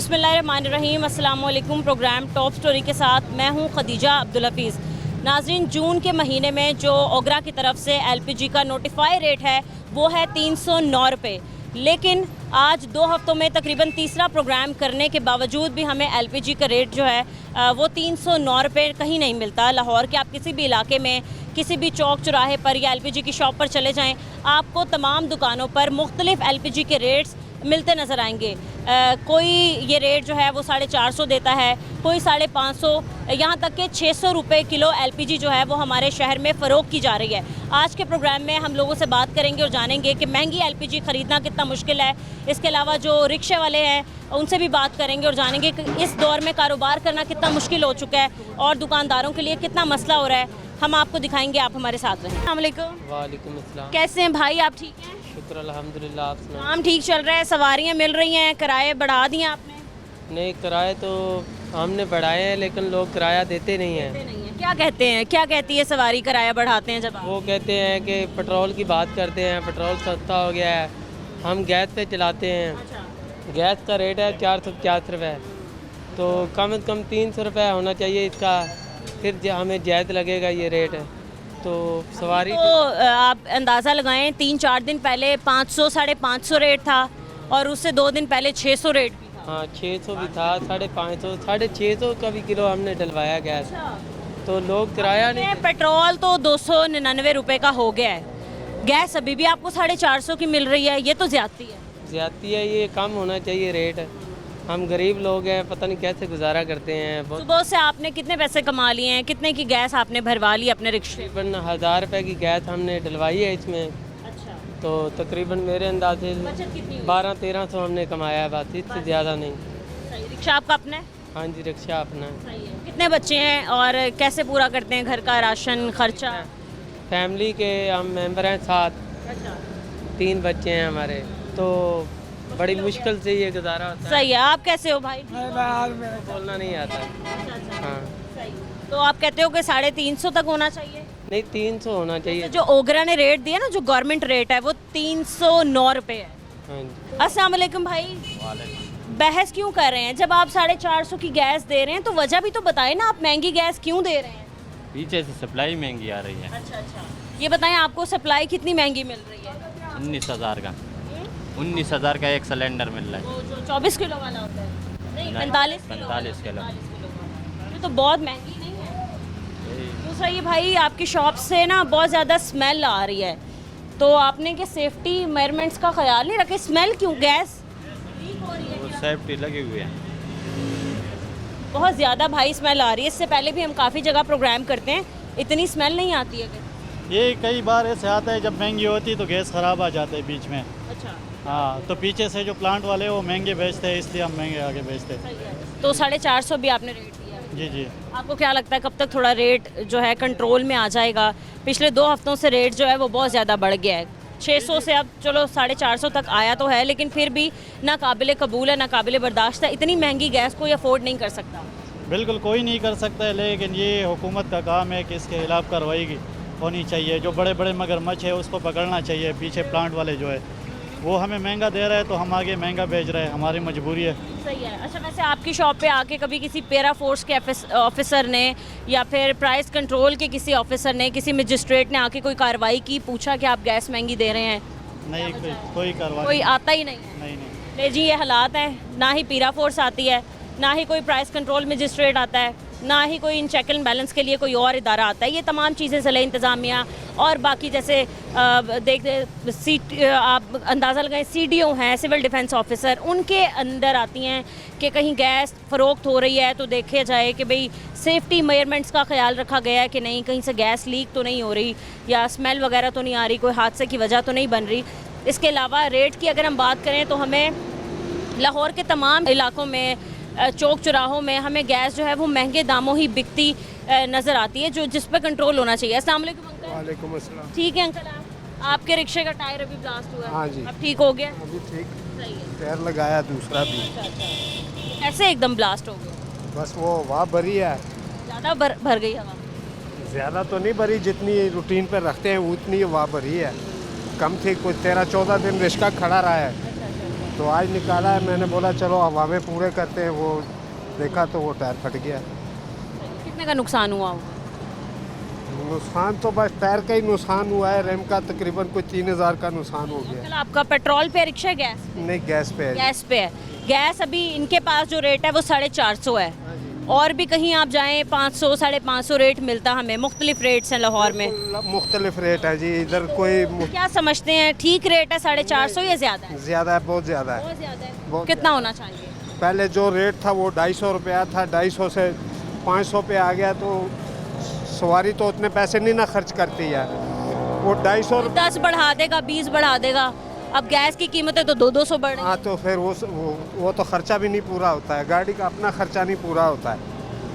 बिस्मिल्लाहिर्रहमानिर्रहीम, अस्सलाम वालेकुम। प्रोग्राम टॉप स्टोरी के साथ मैं हूं खदीजा अब्दुल हफीज़। नाज़रीन, जून के महीने में जो ओगरा की तरफ से एलपीजी का नोटिफाई रेट है वो है 309 रुपये, लेकिन आज 2 हफ्तों में तकरीबन तीसरा प्रोग्राम करने के बावजूद भी हमें एलपीजी का रेट जो है वो 309 रुपये कहीं नहीं मिलता। लाहौर के आप किसी भी इलाके में किसी भी चौक चौराहे पर या एलपीजी की शॉप पर चले जाएं, आपको तमाम दुकानों पर मुख्तलिफ एलपीजी के रेट्स मिलते नज़र आएंगे। कोई ये रेट जो है वो 450 देता है, कोई 550, यहाँ तक कि 600 रुपये किलो एलपीजी जो है वो हमारे शहर में फ़रोख्त की जा रही है। आज के प्रोग्राम में हम लोगों से बात करेंगे और जानेंगे कि महंगी एलपीजी ख़रीदना कितना मुश्किल है। इसके अलावा जो रिक्शे वाले हैं उनसे भी बात करेंगे और जानेंगे कि इस दौर में कारोबार करना कितना मुश्किल हो चुका है और दुकानदारों के लिए कितना मसला हो रहा है। हम आपको दिखाएंगे, आप हमारे साथ रहें। अस्सलाम वालेकुम। वालेकुम अस्सलाम। कैसे हैं भाई, आप ठीक हैं? शुक्र अल्हम्दुलिल्लाह। आप सुनाओ। काम ठीक चल रहा है, सवारियाँ मिल रही हैं, किराए बढ़ा दिए आपने? नहीं, किराए तो हमने बढ़ाए हैं लेकिन लोग किराया देते नहीं हैं। नहीं है। क्या कहते हैं, क्या कहती है सवारी किराया बढ़ाते हैं जब आप? वो कहते हैं कि पेट्रोल की बात करते हैं, पेट्रोल सस्ता हो गया है, हम गैस पे चलाते हैं। अच्छा। गैस का रेट है 450 रुपये, तो कम से कम 300 रुपये होना चाहिए इसका, फिर हमें जायज़ लगेगा ये रेट। तो सवारी तो आप अंदाज़ा लगाएं, 3-4 दिन पहले 500 550 रेट था और उससे 2 दिन पहले 600 रेट भी था। हाँ, 600 भी था, 550, 650 का भी किलो हमने डलवाया गैस। तो लोग किराया नहीं। पेट्रोल तो 299 रुपये का हो गया है, गैस अभी भी आपको 450 की मिल रही है, ये तो ज़्यादती है। ज़्यादती है, ये कम होना चाहिए रेट। हम गरीब लोग हैं, पता नहीं कैसे गुजारा करते हैं। सुबह से आपने कितने पैसे कमा लिए हैं, कितने की गैस आपने भरवा ली अपने रिक्शे? तकरीबन 1000 रुपये की गैस हमने डलवाई है इसमें। अच्छा। तो तकरीबन मेरे अंदाजे बचत कितनी हुई? 1200-1300 हमने कमाया है, बस इससे ज़्यादा नहीं। सही। रिक्शा आपका अपना है? हाँ जी, रिक्शा अपना है। सही है। कितने बच्चे हैं और कैसे पूरा करते हैं घर का राशन खर्चा? फैमिली के हम मेंबर हैं 7, अच्छा। 3 बच्चे हैं हमारे, तो बड़ी मुश्किल से ये गुजारा होता है। सही है। आप कैसे हो भाई? बोलना नहीं आता। हाँ। सही। तो आप कहते हो कि 350 तक होना चाहिए? नहीं, 300 होना चाहिए। जो ओगरा ने रेट दिया ना, जो गवर्नमेंट रेट है वो 309 रुपये है। हाँ जी। अस्सलाम वालेकुम भाई। बहस क्यों कर रहे हैं? जब आप 450 की गैस दे रहे हैं तो वजह भी तो बताएं ना, आप महंगी गैस क्यों दे रहे हैं? पीछे से सप्लाई महंगी आ रही है। अच्छा। ये बताएं, आपको सप्लाई कितनी महंगी मिल रही है? 19,000 का 19,000 का एक सिलेंडर मिल रहा है। वो जो 24 किलो वाला होता है? नहीं, 45 किलो। ये तो बहुत महंगी नहीं है। दूसरा ये भाई, आपकी शॉप से ना बहुत ज़्यादा स्मेल आ रही है, तो आपने क्या सेफ्टी मेजरमेंट्स का ख्याल नहीं रखे? स्मेल क्यों? गैस लीक हो रही है वो क्या? सेफ्टी लगी हुई है। बहुत ज़्यादा भाई स्मेल आ रही है। इससे पहले भी हम काफ़ी जगह प्रोग्राम करते हैं, इतनी स्मेल नहीं आती है। ये कई बार ऐसे आता है, जब महंगी होती है तो गैस ख़राब आ जाते हैं बीच में। अच्छा। हाँ, तो पीछे से जो प्लांट वाले हैं वो महंगे बेचते हैं, इसलिए हम महंगे आगे बेचते हैं। सही है। तो 450 भी आपने रेट दिया? जी जी। आपको क्या लगता है कब तक थोड़ा रेट जो है कंट्रोल में आ जाएगा? पिछले 2 हफ्तों से रेट जो है वो बहुत ज़्यादा बढ़ गया है। 600 से अब चलो 450 तक आया तो है, लेकिन फिर भी ना काबिल कबूल है, ना काबिल बर्दाश्त है। इतनी महंगी गैस कोई अफोर्ड नहीं कर सकता। बिल्कुल कोई नहीं कर सकता है, लेकिन ये हुकूमत का काम है कि इसके खिलाफ कार्रवाई होनी चाहिए। जो बड़े बड़े मगरमच्छ है उसको पकड़ना चाहिए। पीछे प्लांट वाले जो है वो हमें महंगा दे रहा है तो हम आगे महंगा बेच रहे हैं, हमारी मजबूरी है। सही है। अच्छा, वैसे आपकी शॉप पे आके कभी किसी पैरा फोर्स के ऑफिसर ने या फिर प्राइस कंट्रोल के किसी ऑफिसर ने, किसी मजिस्ट्रेट ने आके कोई कार्रवाई की, पूछा कि आप गैस महंगी दे रहे हैं? नहीं, कोई कार्रवाई कोई आता ही नहीं है? नहीं। ले जी, ये हालात हैं। ना ही पीरा फोर्स आती है, ना ही कोई प्राइस कंट्रोल मजिस्ट्रेट आता है, ना ही कोई इन चेक एंड बैलेंस के लिए कोई और इदारा आता है। ये तमाम चीज़ें ज़िला इंतज़ामिया और बाकी जैसे आप अंदाज़ा लगाएं, CDO हैं, सिविल डिफेंस ऑफिसर, उनके अंदर आती हैं कि कहीं गैस फ़रोख्त हो रही है तो देखा जाए कि भाई सेफ्टी मेजरमेंट्स का ख्याल रखा गया है कि नहीं, कहीं से गैस लीक तो नहीं हो रही या स्मेल वगैरह तो नहीं आ रही, कोई हादसे की वजह तो नहीं बन रही। इसके अलावा रेट की अगर हम बात करें तो हमें लाहौर के तमाम इलाकों में, चौक चौराहों में हमें गैस जो है वो महंगे दामों ही बिकती नज़र आती है, जो जिस पर कंट्रोल होना चाहिए। अस्सलाम वालेकुम अंकल। वालेकुम अस्सलाम। ठीक है अंकल, आपके रिक्शे का टायर अभी ब्लास्ट हुआ है? हाँ जी। अब ठीक हो गया? अभी ठीक, सही है। टायर लगाया दूसरा भी। ऐसे एकदम ब्लास्ट हो गया? बस वो हवा भरी है, ज़्यादा भर गई हवा? ज़्यादा तो नहीं भरी, जितनी रूटीन पर रखते हैं उतनी हवा भरी है। कम थी, कुछ 13-14 दिन रिक्शा खड़ा रहा है, तो आज निकाला है, मैंने बोला चलो हवा में पूरे करते हैं, वो देखा तो वो टायर फट गया। कितने का नुकसान हुआ होगा? नुकसान तो बस टायर का ही नुकसान हुआ है, रैम का तकरीबन कुछ 3000 का नुकसान हो गया। अंकल आपका पेट्रोल पे है, रिक्शा है, गैस? नहीं, गैस पे है। गैस पे है। गैस अभी इनके पास जो रेट है वो 450 है, और भी कहीं आप जाएं 500 550 रेट मिलता हमें। मुख्तलिफ रेट्स हैं लाहौर में। मुख्तलिफ रेट है जी, इधर कोई क्या समझते हैं, ठीक रेट है 450 या ज़्यादा है? ज़्यादा है, बहुत ज़्यादा है। बहुत ज़्यादा है। बहुत कितना होना चाहिए? पहले जो रेट था वो 250 रुपया था, 250 से 500 पे आ गया, तो सवारी तो उतने पैसे नहीं ना खर्च करती है। वो 250 10 बढ़ा देगा, 20 बढ़ा देगा। अब गैस की कीमतें तो 200 बढ़ रही हैं। हाँ, तो फिर वो तो खर्चा भी नहीं पूरा होता है, गाड़ी का अपना खर्चा नहीं पूरा होता है।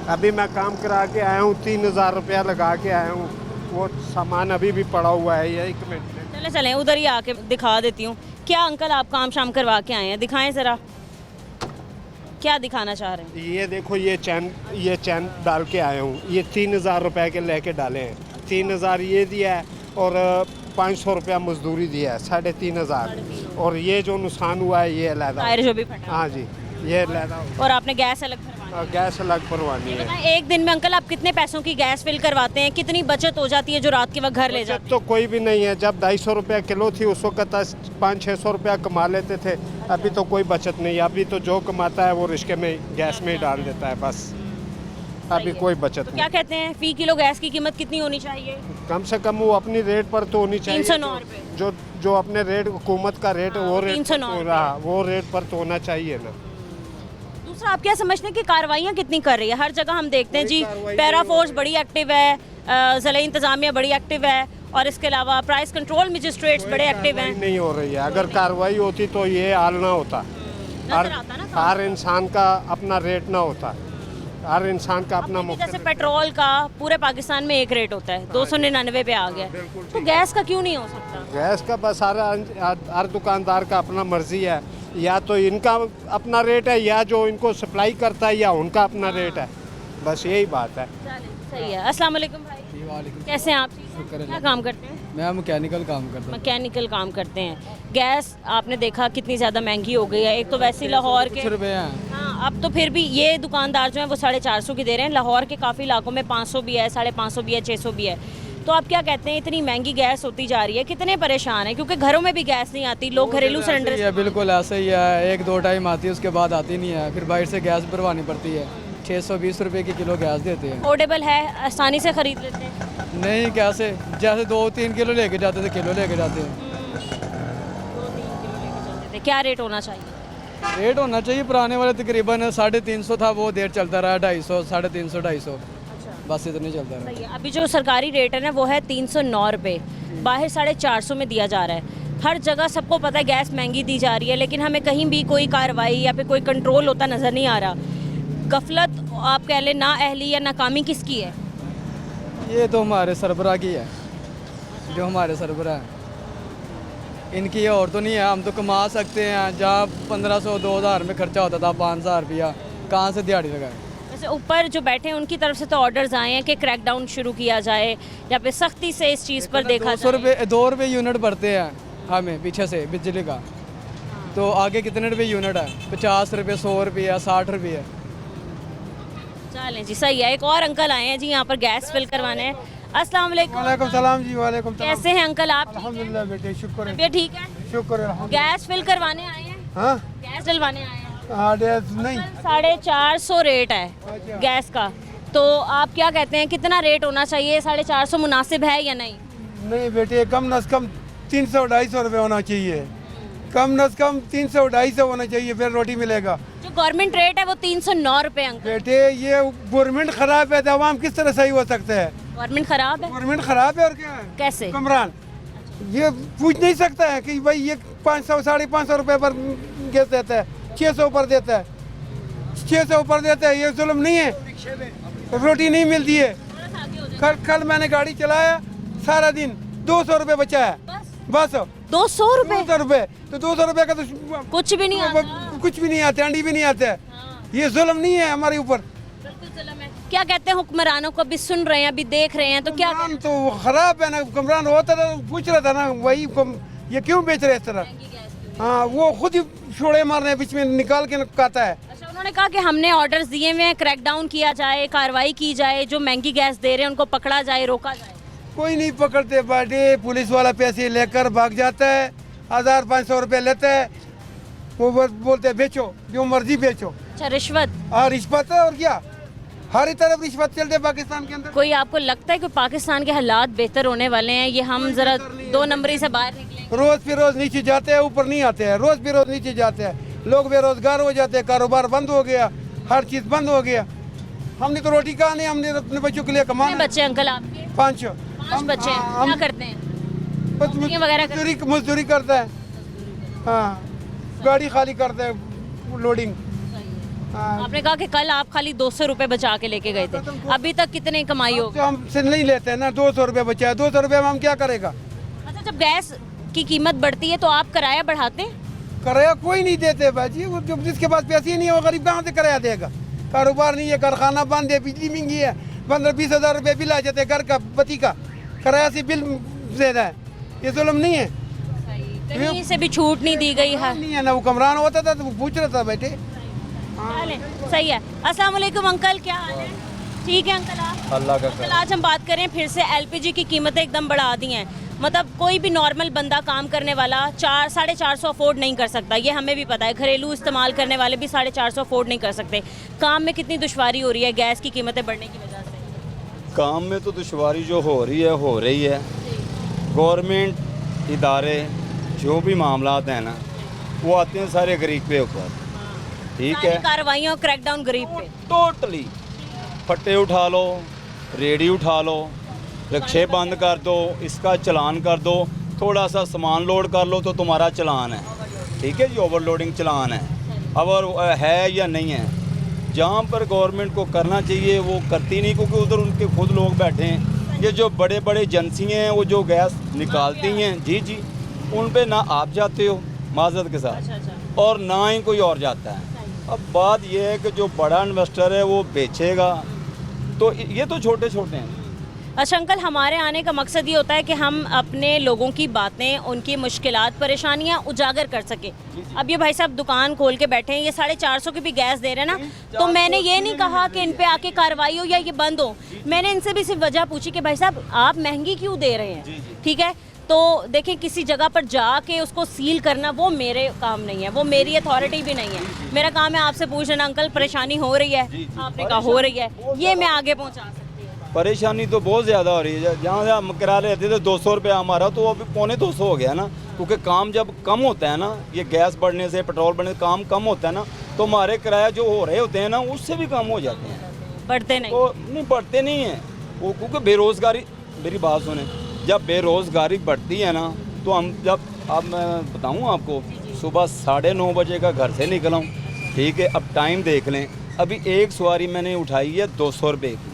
अभी मैं काम करा के आया हूँ, 3000 रुपया लगा के आया हूँ, वो सामान अभी भी पड़ा हुआ है। ये 1 मिनट चले उधर ही आके दिखा देती हूँ। क्या अंकल आप काम शाम करवा के आए हैं? दिखाएं ज़रा, क्या दिखाना चाह रहे हैं? ये देखो, ये चैन डाल के आया हूँ, ये 3000 रुपये के लेके डाले हैं। 3000 ये दिया है और 500 रुपया मजदूरी दिया है, 3500। और ये जो नुकसान हुआ है ये अलग। टायर जो भी फटा। हाँ जी, ये अलग। और आपने गैस अलग भरवानी है? गैस अलग भरवानी है। बताएं, एक दिन में अंकल आप कितने पैसों की गैस फिल करवाते हैं? कितनी बचत हो जाती है जो रात के वक्त घर ले जाते तो कोई भी नहीं है। जब 250 रुपया किलो थी उस वक्त 500-600 रुपया कमा लेते थे। अभी तो कोई बचत नहीं है। अभी तो जो कमाता है वो रिश्के में गैस में ही डाल देता है बस। अभी कोई बचत हैं? क्या कहते हैं, फी किलो गैस की कीमत कितनी होनी चाहिए? नहीं। कम से कम वो अपनी रेट पर तो होनी चाहिए। 309 रुपये। जो अपने रेट, हुकूमत का रेट, वो रेट 309 हो रहा, वो रेट पर तो होना चाहिए ना। दूसरा, आप क्या समझते हैं कि कार्रवाइयाँ कितनी कर रही है? हर जगह हम देखते हैं जी, पैरा फोर्स बड़ी एक्टिव है, ज़िला इंतज़ामिया बड़ी एक्टिव है, और इसके अलावा प्राइस कंट्रोल मजिस्ट्रेट्स बड़े एक्टिव हैं। नहीं हो रही है। अगर कार्रवाई होती तो ये हाल ना होता। हर इंसान का अपना रेट ना होता, हर इंसान का अपना जैसे पेट्रोल का पूरे पाकिस्तान में एक रेट होता है, 299 पे आ गया है, तो गैस का क्यों नहीं हो सकता? गैस का बस हर दुकानदार का अपना मर्जी है। या तो इनका अपना रेट है, या जो इनको सप्लाई करता है, या उनका अपना रेट है। बस यही बात है। सही है। अस्सलाम वालेकुम भाई, कैसे हैं आप? क्या काम करते हैं? मैं मैकेनिकल काम करता हूँ। मैकेनिकल काम करते हैं। गैस आपने देखा कितनी ज़्यादा महंगी हो गई है। एक तो वैसे ही लाहौर के रुपये हैं। हाँ, अब तो फिर भी ये दुकानदार जो हैं वो 450 की दे रहे हैं। लाहौर के काफ़ी इलाकों में 500 भी है, 550 भी है, 600 भी है। तो आप क्या कहते हैं, इतनी महंगी गैस होती जा रही है, कितने परेशान हैं? क्योंकि घरों में भी गैस नहीं आती, लोग घरेलू सिलेंडर। ये बिल्कुल ऐसा ही है, 1-2 टाइम आती है, उसके बाद आती नहीं है, फिर बाहर से गैस भरवानी पड़ती है। 620 रुपये की किलो गैस देते हैं। अफोर्डेबल है, आसानी से ख़रीद लेते हैं? नहीं, कैसे, जैसे 2-3 किलो लेके जाते थे, किलो लेके जाते हैं। क्या रेट होना चाहिए? रेट होना चाहिए पुराने वाले तकरीबन 350 था, वो देर चलता रहा 250, 350, 250, बस इतना चलता रहा। सही है। अभी जो सरकारी रेट है ना वो है 309 रुपये, बाहर 450 में दिया जा रहा है। हर जगह सबको पता है गैस महंगी दी जा रही है, लेकिन हमें कहीं भी कोई कार्रवाई या फिर कोई कंट्रोल होता नज़र नहीं आ रहा। गफलत आप कह लें, ना अहली या नाकामी किसकी है? ये तो हमारे सरबराह की है, जो हमारे सरबराह हैं इनकी है, और तो नहीं है। हम तो कमा सकते हैं, जहाँ 1500-2000 में खर्चा होता था 5000 रुपया, कहाँ से दिहाड़ी लगाए? वैसे ऊपर जो बैठे हैं उनकी तरफ से तो ऑर्डर्स आए हैं कि क्रैकडाउन शुरू किया जाए या फिर सख्ती से इस चीज़ पर देखा जाए। 2 रुपये यूनिट बढ़ते हैं हमें पीछे से बिजली का, तो आगे कितने रुपये यूनिट है? 50 रुपये, 100 रुपये, 60 रुपये। चलें जी, सही है। एक और अंकल आए हैं जी यहाँ पर गैस फिल करवाने हैं। अस्सलाम वालेकुम। वालेकुम सलाम जी। वालेकुम सलाम। कैसे हैं अंकल आप? अल्हम्दुलिल्लाह बेटे, शुक्र है, तबीयत ठीक है? शुक्र है, अल्हम्दुलिल्लाह। गैस फिल करवाने आए हैं? हाँ गैस डलवाने आए हैं? हाँ, नहीं 450 रेट है गैस का, तो आप क्या कहते हैं कितना रेट होना चाहिए? 450 मुनासिब है या नहीं? नहीं बेटे, कम न कम 300-250 रुपये होना चाहिए, कम न कम 300-250 होना चाहिए, फिर रोटी मिलेगा। जो गवर्नमेंट रेट है वो 309 रुपये अंकल। बेटे ये गवर्नमेंट खराब है, तो आवाम किस तरह सही हो सकता है? गवर्नमेट खराब है? गवर्नमेंट खराब है और क्या है? कैसे? कमरान ये पूछ नहीं सकता है कि भाई ये 500-550 रुपये पर गैस देता है, 600 पर देता है, 600 पर देता है, ये जुल्म नहीं है? रोटी नहीं मिलती है। कल मैंने गाड़ी चलाया, सारा दिन 200 रुपये बचा है बस। 200 रुपये? 200 रुपये, तो 200 रुपये का तो कुछ भी नहीं आता। कुछ भी नहीं आता, अंडी भी नहीं आता है। ये जुल्म नहीं है हमारे ऊपर? क्या कहते हैं हुक्मरानों को? अभी सुन रहे हैं, अभी देख रहे हैं, तो क्या? कमरान तो खराब है ना, कमरान होता था पूछ रहा था ना, वही ये क्यों बेच रहे इस तरह? हाँ, वो खुद ही छोड़े मारने हैं, बीच में निकाल के कहता है। अच्छा, उन्होंने कहा कि हमने ऑर्डर्स दिए हुए हैं, क्रैकडाउन किया जाए, कार्रवाई की जाए, जो महंगी गैस दे रहे हैं उनको पकड़ा जाए, रोका जाए। कोई नहीं पकड़ते बाटे, पुलिस वाला पैसे लेकर भाग जाता है, 1500 रुपये लेता है, वो बोलते हैं बेचो, जो मर्जी बेचो। अच्छा, रिश्वत। हाँ, रिश्वत है और क्या, हर तरफ रिश्वत चलते पाकिस्तान के अंदर। कोई आपको लगता है कि पाकिस्तान के हालात बेहतर होने वाले हैं, ये हम जरा 2 नंबरी से बाहर निकलेंगे? रोज फिर रोज नीचे जाते हैं, ऊपर नहीं आते हैं, रोज फिर रोज नीचे जाते हैं, लोग बेरोजगार हो जाते हैं, कारोबार बंद हो गया, हर चीज़ बंद हो गया। हमने तो रोटी कहा नहीं, हमने अपने बच्चों के लिए कितने कमाना। बच्चे अंकल आपके? 5 बच्चे हैं। क्या करते हैं? नौकरियां वगैरह करते मजदूरी करता है, हाँ, गाड़ी खाली करता है, लोडिंग। हाँ, आपने कहा कि कल आप खाली 200 रुपए बचा के लेके गए थे, अभी तक कितने कमाई हो? तो हमसे नहीं लेते हैं ना, 200 रुपये बचा है, 200 रुपये में हम क्या करेगा? अच्छा, जब गैस की कीमत बढ़ती है तो आप किराया बढ़ाते हैं? किराया कोई नहीं देते बाजी, वो जो जिसके पास पैसे ही नहीं है वो गरीब कहाँ से किराया देगा? कारोबार नहीं है, कारखाना बंद है, बिजली महंगी है, 15-20 हज़ार रुपये बिल आ जाते हैं घर का, बत्ती का, किराया से बिल ज़्यादा है। ये जुल्म नहीं है? कहीं से भी छूट नहीं दी गई है? नहीं है ना, वो कमरान होता था तो वो पूछ रहा था बेटे। चलें, सही है। अस्सलाम वालेकुम अंकल, क्या हाल है? ठीक है अंकल, आप? अल्लाह का अंकल, आज हम बात करें फिर से एलपीजी की कीमतें एकदम बढ़ा दी हैं। मतलब कोई भी नॉर्मल बंदा काम करने वाला 400-450 अफोर्ड नहीं कर सकता, ये हमें भी पता है। घरेलू इस्तेमाल करने वाले भी 450 अफोर्ड नहीं कर सकते। काम में कितनी दुश्वारी हो रही है गैस की कीमतें बढ़ने की वजह से? काम में तो दुश्वारी जो हो रही है। गवर्नमेंट इदारे जो भी मामलात हैं ना, वो आते हैं सारे गरीब पे ऊपर, ठीक है। कार्रवाइयाँ क्रैकडाउन गरीब पे टोटली फट्टे उठा लो, रेडी उठा लो, रिक्शे बंद कर दो, इसका चलान कर दो, थोड़ा सा सामान लोड कर लो तो तुम्हारा चलान है, ठीक है जी, ओवरलोडिंग चलान है। अब और है या नहीं है, जहाँ पर गवर्नमेंट को करना चाहिए वो करती नहीं, क्योंकि उधर उनके खुद लोग बैठे हैं। ये जो बड़े बड़े एजेंसियाँ हैं वो जो गैस निकालती हैं, जी जी, उन पे ना आप जाते हो माजरत के साथ, और ना ही कोई और जाता है। अब बात यह है कि जो बड़ा इन्वेस्टर है वो बेचेगा, तो ये तो छोटे छोटे हैं। अच्छा अंकल, हमारे आने का मकसद ये होता है कि हम अपने लोगों की बातें, उनकी मुश्किलात, परेशानियां उजागर कर सकें। अब ये भाई साहब दुकान खोल के बैठे हैं, ये 450 की भी गैस दे रहे हैं ना, तो मैंने ये नहीं कहा कि इन पे आके कार्रवाई हो या ये बंद हो। मैंने इनसे भी सिर्फ वजह पूछी कि भाई साहब आप महंगी क्यों दे रहे हैं, ठीक है। तो देखें, किसी जगह पर जाके उसको सील करना वो मेरे काम नहीं है, वो मेरी अथॉरिटी भी नहीं है। मेरा काम है आपसे पूछ लेना, अंकल परेशानी हो रही है? आपने कहा हो रही है, ये मैं आगे पहुँचा सकती हूँ। परेशानी तो बहुत ज़्यादा हो रही है। जहाँ से हम किराया लेते थे 200 रुपये हमारा, तो अभी 250 हो गया ना, क्योंकि काम जब कम होता है ना, ये गैस बढ़ने से, पेट्रोल बढ़ने से काम कम होता है ना, तो हमारे किराया जो हो रहे होते हैं ना, उससे भी कम हो जाते हैं। बढ़ते नहीं? तो नहीं बढ़ते नहीं हैं वो, क्योंकि बेरोज़गारी, मेरी बात सुने, जब बेरोज़गारी बढ़ती है ना, तो हम जब, अब मैं बताऊँ आपको, सुबह 9:30 बजे का घर से निकला हूँ, ठीक है। अब टाइम देख लें, अभी एक सवारी मैंने उठाई है 200 रुपये की,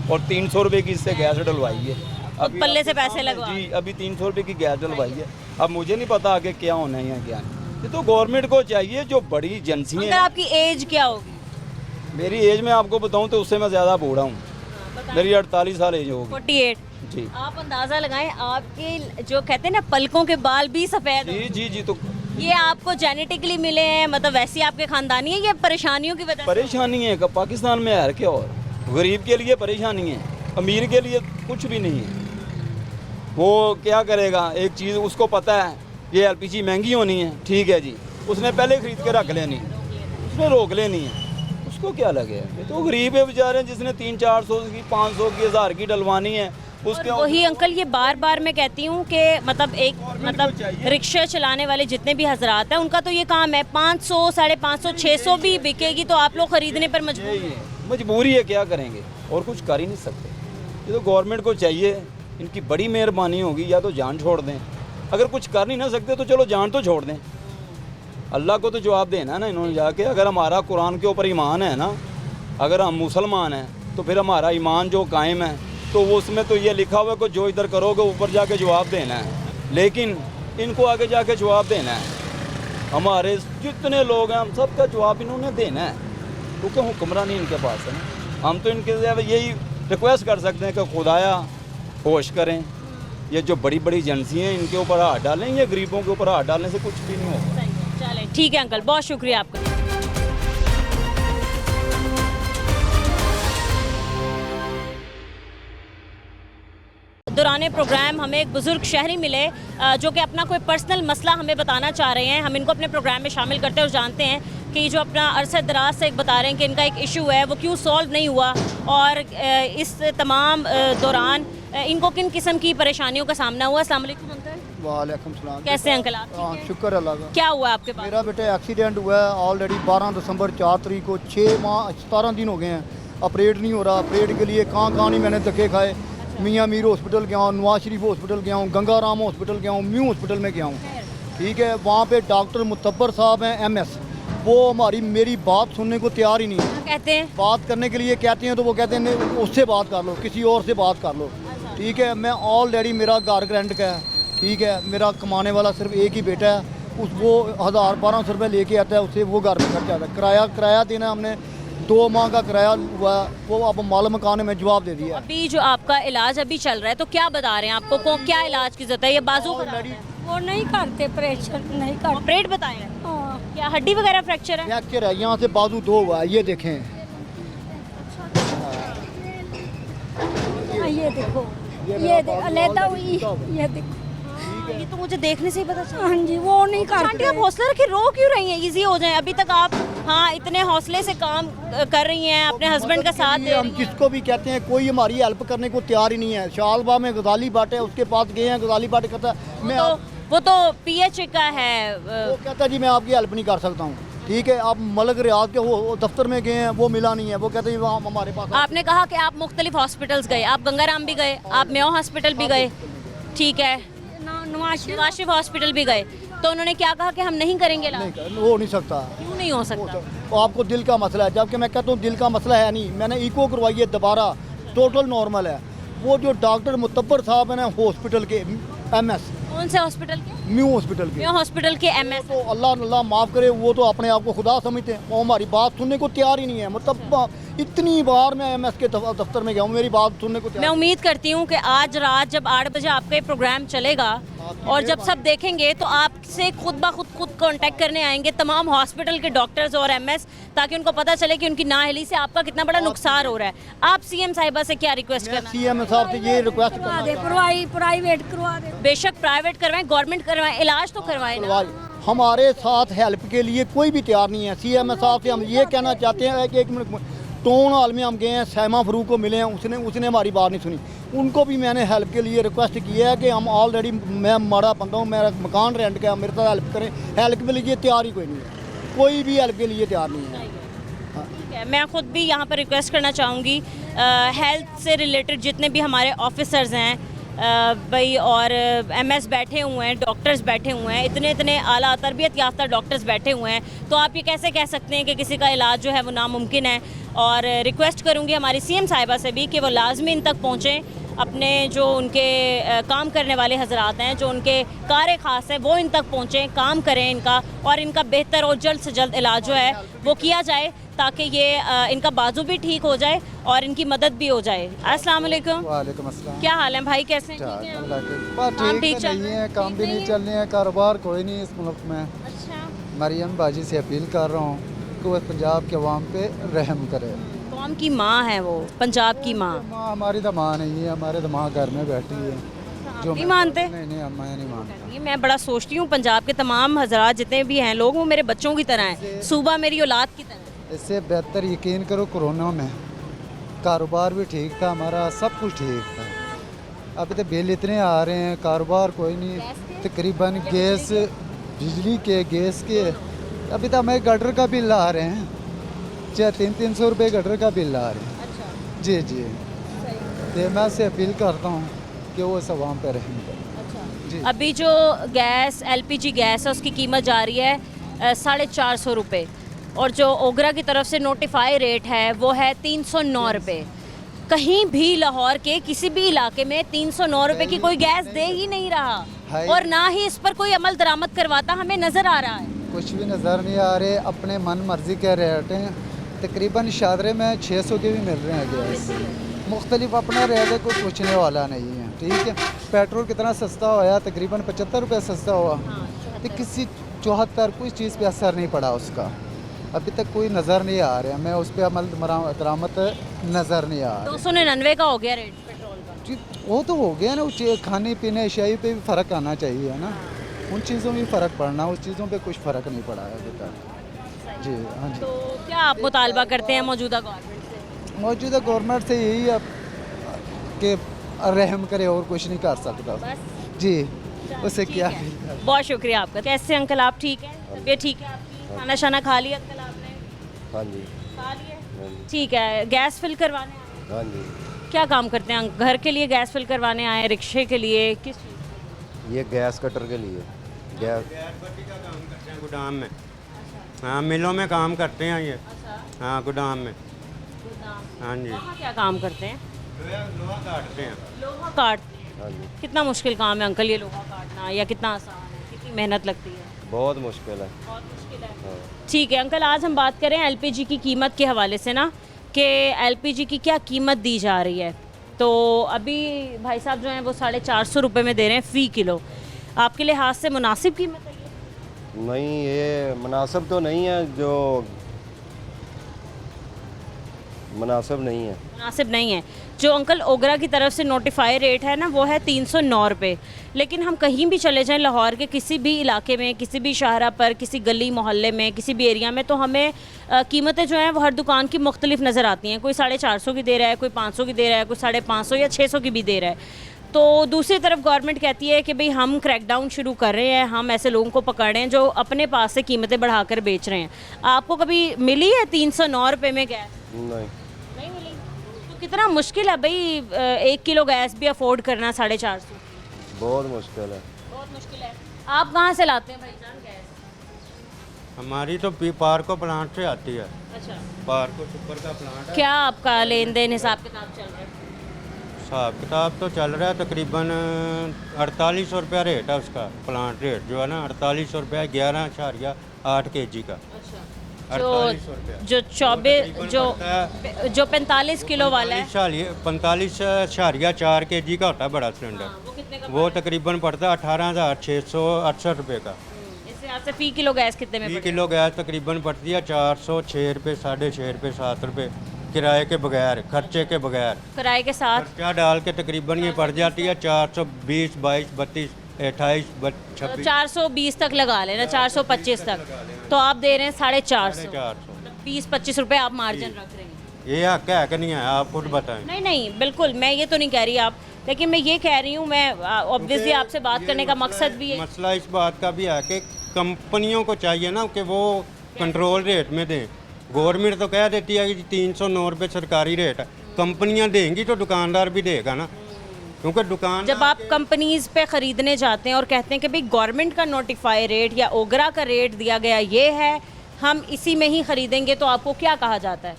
और 300 रुपये की इससे गैस डलवाई है। अब पल्ले से पैसे लगवा? जी, अभी 300 रुपये की गैस डलवाई है। अब मुझे नहीं पता आगे क्या होना है या क्या नहीं। ये तो गवर्नमेंट को चाहिए, जो बड़ी एजेंसी है। आपकी एज क्या होगी? मेरी एज में आपको बताऊं तो उससे मैं ज़्यादा बूढ़ा हूँ, मेरी 48 साल एज होगी। 48? जी। आप अंदाज़ा लगाएं, आपके जो कहते हैं ना पलकों के बाल भी सफ़ेद? जी जी जी। तो ये आपको जेनेटिकली मिले हैं, मतलब वैसे आपके खानदानी है, ये परेशानियों की वजह से? परेशानी है कि पाकिस्तान में है क्या, और गरीब के लिए परेशानी है, अमीर के लिए कुछ भी नहीं है। वो क्या करेगा, एक चीज़ उसको पता है ये एलपीजी महंगी होनी है, ठीक है जी, उसने पहले ख़रीद के रख लेनी, उसने रोक लेनी है, उसको क्या लगे। ये तो गरीब है बेचारे, जिसने 300-400 की, 500 की, 1000 की डलवानी है, उसके। वही अंकल, ये बार बार मैं कहती हूँ कि मतलब रिक्शा चलाने वाले जितने भी हजरात हैं, उनका तो ये काम है, 500, 550, 600 भी बिकेगी तो आप लोग ख़रीदने पर मजबूर हैं। मजबूरी है, क्या करेंगे, और कुछ कर ही नहीं सकते। ये तो गवर्नमेंट को चाहिए, इनकी बड़ी मेहरबानी होगी, या तो जान छोड़ दें, अगर कुछ कर नहीं ना सकते तो चलो जान तो छोड़ दें। अल्लाह को तो जवाब देना ना इन्होंने जाके। अगर हमारा कुरान के ऊपर ईमान है ना, अगर हम मुसलमान हैं, तो फिर हमारा ईमान जो कायम है, तो वो उसमें तो ये लिखा हुआ है कि जो इधर करोगे ऊपर जाके जवाब देना है। लेकिन इनको आगे जाके जवाब देना है। हमारे जितने लोग हैं, हम सब का जवाब इन्होंने देना है, क्योंकि हुक्मरानी इनके पास है ना। हम तो इनके यही रिक्वेस्ट कर सकते हैं कि खुदाया होश करें, ये जो बड़ी बड़ी एजेंसी हैं इनके ऊपर हाथ डालें, ये गरीबों के ऊपर हाथ डालने से कुछ भी नहीं होगा। चलें ठीक है अंकल, बहुत शुक्रिया आपका। दौरान प्रोग्राम हमें एक बुज़ुर्ग शहरी मिले जो कि अपना कोई पर्सनल मसला हमें बताना चाह रहे हैं। हम इनको अपने प्रोग्राम में शामिल करते हैं और जानते हैं कि जो अपना अरसा दराज से एक बता रहे हैं कि इनका एक इशू है वो क्यों सॉल्व नहीं हुआ और इस तमाम दौरान इनको किन किस्म की परेशानियों का सामना हुआ। अस्सलाम वालेकुम अंकल। वालेकुम सलाम। कैसे हैं अंकल आप? हाँ शुक्र अल्लाह का। क्या हुआ आपके पास? मेरा बेटा एक्सीडेंट हुआ है ऑलरेडी 12 दिसंबर 4 तारीख को, 6 माह 17 दिन हो गए हैं, ऑपरेट नहीं हो रहा। ऑपरेट के लिए कहाँ नहीं मैंने धक्के खाए। मियाँ मीर हॉस्पिटल गया हूँ, नवाज शरीफ हॉस्पिटल गया हूँ, गंगाराम हॉस्पिटल गया हूँ, म्यू हॉस्पिटल में गया हूँ। ठीक है, वहाँ पे डॉक्टर मुतब्बर साहब हैं MS, वो मेरी बात सुनने को तैयार ही नहीं है। कहते हैं बात करने के लिए कहते हैं तो वो कहते हैं नहीं उससे बात कर लो, किसी और से बात कर लो। ठीक है, मैं ऑलरेडी मेरा घर रेंट का है। ठीक है, मेरा कमाने वाला सिर्फ एक ही बेटा है, उस वो 1000-1200 रुपये लेके आता है, उससे वो घर में खर्च आता है। किराया देना हमने 2 माह का किराया हुआ, वो अब माल मकान में जवाब दे दिया। अभी जो आपका इलाज अभी चल रहा है तो क्या बता रहे हैं आपको क्या इलाज की जरूरत है? ये बाजू खराब है? वो नहीं करते, प्रेशर नहीं करते। ऑपरेट बताएं हैं? हाँ। क्या हड्डी वगैरह फ्रैक्चर है? फ्रैक्चर है, यहाँ से बाजू 2 हुआ है, ये देखें। ये देखो, ये अलहदा हुई, ये देखो। ये तो मुझे देखने से ही पता चला। हाँ जी, वो नहीं आंटी करते। आप हौसला रखिए, रो क्यों रही हैं? इजी हो जाए। अभी तक आप इतने हौसले से काम कर रही हैं, अपने हस्बैंड का साथ दे हम रही हैं। जिसको भी कहते हैं कोई हमारी हेल्प करने को तैयार ही नहीं है। शालबा में गजाली बाटे, उसके पास गए हैं, गजाली बाटे कहता है मैं वो तो PH का है। वो कहता है जी मैं आपकी हेल्प नहीं कर सकता हूँ। ठीक है, आप मलक रियाज के वो दफ्तर में गए हैं, वो मिला नहीं है, वो कहते हैं वहाँ हमारे पास। आपने कहा कि आप मुख्तलिफ हॉस्पिटल्स गए, आप गंगाराम भी गए, आप मेयो हॉस्पिटल भी गए, ठीक है, नवाज शरीफ हॉस्पिटल भी गए, तो उन्होंने क्या कहा कि हम नहीं करेंगे इलाज? नहीं, वो नहीं सकता। क्यों नहीं हो सकता? तो आपको दिल का मसला है, जबकि मैं कहता हूँ दिल का मसला है नहीं। मैंने इको करवाई है दोबारा, टोटल नॉर्मल है। वो जो डॉक्टर मुतब्बर साहब हैं ना हॉस्पिटल के MS, कौन से हॉस्पिटल के? म्यू हॉस्पिटल के। मेयो हॉस्पिटल के MS। तो अल्लाह माफ़ करे, वो तो अपने आप को खुदा समझते हैं, वो हमारी बात सुनने को तैयार ही नहीं है। मतलब इतनी बार मैं MS के दफ्तर में गया हूँ, मेरी बात सुनने को मैं तैयार। उम्मीद करती हूँ कि आज रात जब 8 बजे आपका ये प्रोग्राम चलेगा और जब सब देखेंगे तो आपसे खुद कांटेक्ट करने आएंगे तमाम हॉस्पिटल के डॉक्टर्स और MS, ताकि उनको पता चले कि उनकी नाअहली से आपका कितना बड़ा नुकसान हो रहा है। आप CM साहिबा से क्या रिक्वेस्ट करना? CM साहब से ये रिक्वेस्ट करवा दे, करना प्राइवेट करवा दे। बेशक प्राइवेट करवाएं, गवर्नमेंट करवाएं, इलाज तो करवाएं ना। हमारे साथ हेल्प के लिए कोई भी तैयार नहीं है। CM साहब से हम ये कहना चाहते हैं कि 1 मिनट, टाउन हॉल में हम गए हैं, सैमा फरूक को मिले हैं, उसने हमारी बात नहीं सुनी। उनको भी मैंने हेल्प के लिए रिक्वेस्ट किया है कि हम ऑलरेडी, मैं माड़ा बंदा हूँ, मेरा मकान रेंट का, मेरे साथ हेल्प करें। हेल्प के लिए तैयार ही कोई नहीं है, कोई भी हेल्प के लिए तैयार नहीं है। ठीक है, मैं ख़ुद भी यहाँ पर रिक्वेस्ट करना चाहूँगी हेल्थ से रिलेटेड जितने भी हमारे ऑफिसर्स हैं भाई, और MS बैठे हुए हैं, डॉक्टर्स बैठे हुए हैं, इतने आला तरबियत याफ्ता डॉक्टर्स बैठे हुए हैं, तो आप ये कैसे कह सकते हैं कि किसी का इलाज जो है वो नामुमकिन है? और रिक्वेस्ट करूँगी हमारी CM साहिबा से भी कि वो लाजमी इन तक पहुँचें, अपने जो उनके काम करने वाले हजरात हैं, जो उनके कार ख़ास हैं, वो इन तक पहुँचें, काम करें इनका, और इनका बेहतर और जल्द से जल्द इलाज जो है वो किया जाए, ताकि ये इनका बाजू भी ठीक हो जाए और इनकी मदद भी हो जाए। अस्सलाम वालेकुम। वालेकुम अस्सलाम। क्या हाल है भाई, कैसे हैं? अल्लाह के काम ठीक ठीक चल नहीं है, ठीक काम भी नहीं है? चल रहे हैं, कारोबार कोई नहीं इस मुल्क में। अच्छा, मरियम बाजी से अपील कर रहा हूँ कि वो पंजाब के अवाम पे रहम करे। कौम की माँ है वो, पंजाब की माँ। माँ हमारी तो माँ नहीं है, हमारे तो माँ घर में बैठी है। नहीं मानते? नहीं, मैं नहीं मानता। ये मैं बड़ा सोचती हूँ, पंजाब के तमाम हजरात जितने भी हैं लोग, वो मेरे बच्चों की तरह हैं, सूबा मेरी औलाद की तरह। इससे बेहतर यकीन करो, कोरोना में कारोबार भी ठीक था हमारा, सब कुछ ठीक था। अभी तो बिल इतने आ रहे हैं, कारोबार कोई नहीं। तकरीबन गैस, बिजली के, गैस के, अभी तो हमें गटर का बिल आ रहे हैं, 300 रुपये गटर का बिल आ रहे हैं। अच्छा। जी तो मैं से अपील करता हूँ कि वो सब वहाँ पर रहें। जी। अभी जो गैस LPG गैस है उसकी कीमत जा रही है 450 रुपये, और जो ओगरा की तरफ से नोटिफाई रेट है वो है 309 रुपये। कहीं भी लाहौर के किसी भी इलाके में 309 रुपये की कोई गैस दे ही नहीं रहा, और ना ही इस पर कोई अमल दरामद करवाता हमें नज़र आ रहा है। कुछ भी नज़र नहीं आ रहे, अपने मन मर्जी के रेट हैं। तकरीबन शादरे में 600 के भी मिल रहे हैं गैस, मुख्तलिफ अपना रेट है, कोई पूछने वाला नहीं है। ठीक है, पेट्रोल कितना सस्ता हुआ, तकरीबन 75 रुपये सस्ता हुआ। तो किसी 74 कुछ चीज़ पे असर नहीं पड़ा उसका, अभी तक कोई नज़र नहीं आ रहा, मैं उस पर अमल दरामद नज़र नहीं आ रहा। 299 का हो गया रेट पेट्रोल का। जी, वो तो हो गया ना, खाने पीने अशियाई पे भी फ़र्क आना चाहिए है ना, उन चीज़ों में भी फ़र्क पड़ना, उस चीज़ों पे कुछ फ़र्क नहीं पड़ा है अभी तक। जी हाँ जी। तो क्या आप मुतालबा करते हैं मौजूदा गवर्नमेंट से? मौजूदा गवर्नमेंट से यही अब कि रहम करे, और कुछ नहीं कर सकता जी, उसे क्या। बहुत शुक्रिया आपका। कैसे अंकल, आप ठीक हैं? तबीयत ठीक है आपकी? खाना शाना खा लिया अंकल आपने? हाँ जी। खा लिया? ठीक है। गैस फिल करवाने आए? हाँ जी। क्या काम करते हैं? घर के लिए गैस फिल करवाने आए, रिक्शे के लिए, किस चीज़? ये गैस कटर के लिए। गैस भट्टी का काम करते हैं गोदाम में। हाँ, मिलों में काम करते हैं ये। हाँ, गोदाम में। हाँ जी। वहाँ क्या काम करते हैं? लोहा काटते हैं। लोहा काटते हैं। हाँ जी। कितना मुश्किल काम है अंकल ये लोहा काटना, या कितना आसान है? कितनी मेहनत लगती है? बहुत मुश्किल है। बहुत मुश्किल है। हाँ। ठीक है अंकल, आज हम बात करें एलपीजी की कीमत के हवाले से ना, कि एलपीजी की क्या कीमत दी जा रही है। तो अभी भाई साहब जो हैं वो 450 रुपये में दे रहे हैं फ़ी किलो। आपके लिहाज से मुनासिब कीमत है ये? नहीं, ये मुनासिब तो नहीं है, जो मुनासिब नहीं है। मुनासिब नहीं है। जो अंकल ओगरा की तरफ से नोटिफाई रेट है ना, वो है 309 रुपये। लेकिन हम कहीं भी चले जाएं लाहौर के किसी भी इलाके में, किसी भी शाहरा पर, किसी गली मोहल्ले में, किसी भी एरिया में, तो हमें कीमतें जो हैं वो हर दुकान की मुख्तलिफ नज़र आती हैं। कोई 450 की दे रहा है, कोई 500 की दे रहा है, कोई 550 या 600 की भी दे रहा है। तो दूसरी तरफ गवर्नमेंट कहती है कि भाई हम क्रैकडाउन शुरू कर रहे हैं, हम ऐसे लोगों को पकड़ रहे हैं जो अपने पास से कीमतें बढ़ाकर बेच रहे हैं। आपको कभी मिली है 309 रुपये में गैस? नहीं। नहीं मिली। तो कितना मुश्किल है भाई 1 किलो गैस भी अफोर्ड करना 450। बहुत मुश्किल है। बहुत मुश्किल है। आप कहाँ से लाते हैं भाईजान गैस? हमारी तो पार्को प्लांट से आती है। अच्छा। पार्को सुपर का प्लांट है। क्या आपका लेन देन हिसाब किताब चल रहा है? हिसाब किताब तो चल रहा है तकरीबन 4800 रुपया रेट है उसका, प्लांट रेट जो है ना 4800 रुपया, 11.8 kg का। जो 24 जो 45 किलो वाला है 45.4 kg का होता है बड़ा सिलेंडर, वो तकरीबन पड़ता है 18,668 रुपये का। इससे आपसे फ़ी किलो गैस कितने में? फ़ी किलो गैस तकरीबन पड़ती है 406 रुपये, 6.5 रुपये, 7 रुपये किराए के बगैर, खर्चे के बगैर। किराए के साथ खर्चा डाल के तकरीबन ये पड़ जाती है 420, 22, 32, 28, 26, 420 तक लगा लेना, 425 तक। तो आप दे रहे हैं 450, 20-25 रुपये आप मार्जिन रख रहे हैं। ये हक है कि नहीं है, आप खुद बताएं। नहीं नहीं, बिल्कुल मैं ये तो नहीं कह रही आप, लेकिन मैं ये कह रही हूँ, मैं ऑब्वियसली आपसे बात करने का मकसद भी है। मसला इस बात का भी है कि कंपनियों को चाहिए ना कि वो कंट्रोल रेट में दें। गवर्नमेंट तो कह देती है कि 309 रुपये सरकारी रेट है, कंपनियां देंगी तो दुकानदार भी देगा ना, क्योंकि दुकान जब आप कंपनीज पे ख़रीदने जाते हैं और कहते हैं कि भाई गवर्नमेंट का नोटिफाई रेट या ओगरा का रेट दिया गया ये है, हम इसी में ही ख़रीदेंगे, तो आपको क्या कहा जाता है?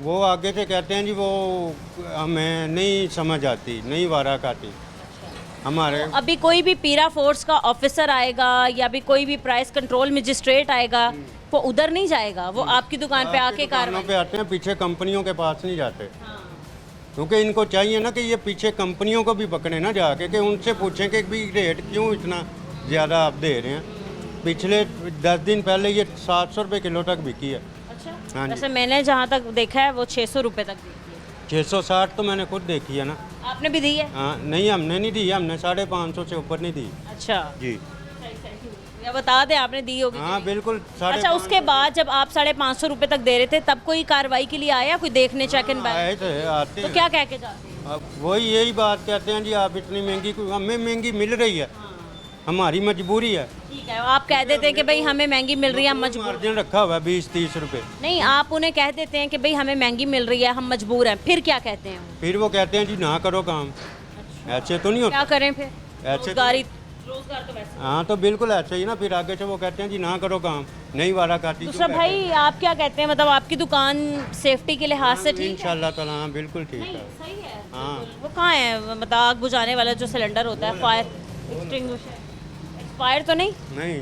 वो आगे से कहते हैं जी वो हमें नहीं समझ आती, नहीं वारा खाती हमारे। अभी कोई भी पीरा फोर्स का ऑफिसर आएगा या भी कोई भी प्राइस कंट्रोल मजिस्ट्रेट आएगा, वो उधर नहीं जाएगा, वो आपकी दुकान पे आके कार्रवाई पे आते हैं, पीछे कंपनियों के पास नहीं जाते। क्योंकि इनको चाहिए ना कि ये पीछे कंपनियों को भी पकड़े ना जाके, कि उनसे पूछें कि भी रेट क्यों इतना ज़्यादा आप दे रहे हैं। पिछले 10 दिन पहले ये 700 रुपये किलो तक बिकी है। अच्छा। हाँ जी। वैसे मैंने जहाँ तक देखा है वो 600 रुपये तक देखी है। 660 तो मैंने खुद देखी है ना। आपने भी दी है? हाँ, नहीं हमने नहीं दी, हमने 550 से ऊपर नहीं दी। अच्छा जी, या बता दें आपने दी होगी? हाँ बिल्कुल। अच्छा, उसके बाद जब आप 550 रुपये तक दे रहे थे तब कोई कार्रवाई के लिए आया, कोई देखने चेक एंड आए थे, आते तो हैं। क्या कह के जाते हैं? अब वही यही बात कहते हैं जी, आप इतनी महंगी, हमें महंगी मिल रही है, हमारी मजबूरी है। ठीक है, आप कह देते हैं कि भाई हमें महंगी मिल रही है, हम मजबूर। मार्जिन रखा हुआ है 20-30 रुपये। नहीं, आप उन्हें कह देते हैं कि भाई हमें महंगी मिल रही है, हम मजबूर हैं, फिर क्या कहते हैं वो? फिर वो कहते हैं जी ना करो काम। ऐसे तो नहीं क्या होता। करें फिर? ऐसे रोजगार तो वैसे। हाँ, तो बिल्कुल ऐसे ही ना, फिर आगे से वो कहते हैं जी ना करो काम, नहीं वारा खाती। दूसरा भाई आप क्या कहते हैं, मतलब आपकी दुकान सेफ्टी के लिहाज से ठीक है? इंशाल्लाह ताला हाँ बिल्कुल ठीक है। सही है। हाँ। वो कहाँ है, मतलब आग बुझाने वाला जो सिलेंडर होता है, फायर एक्सटिंग्विशर, एक्सपायर तो नहीं? नहीं,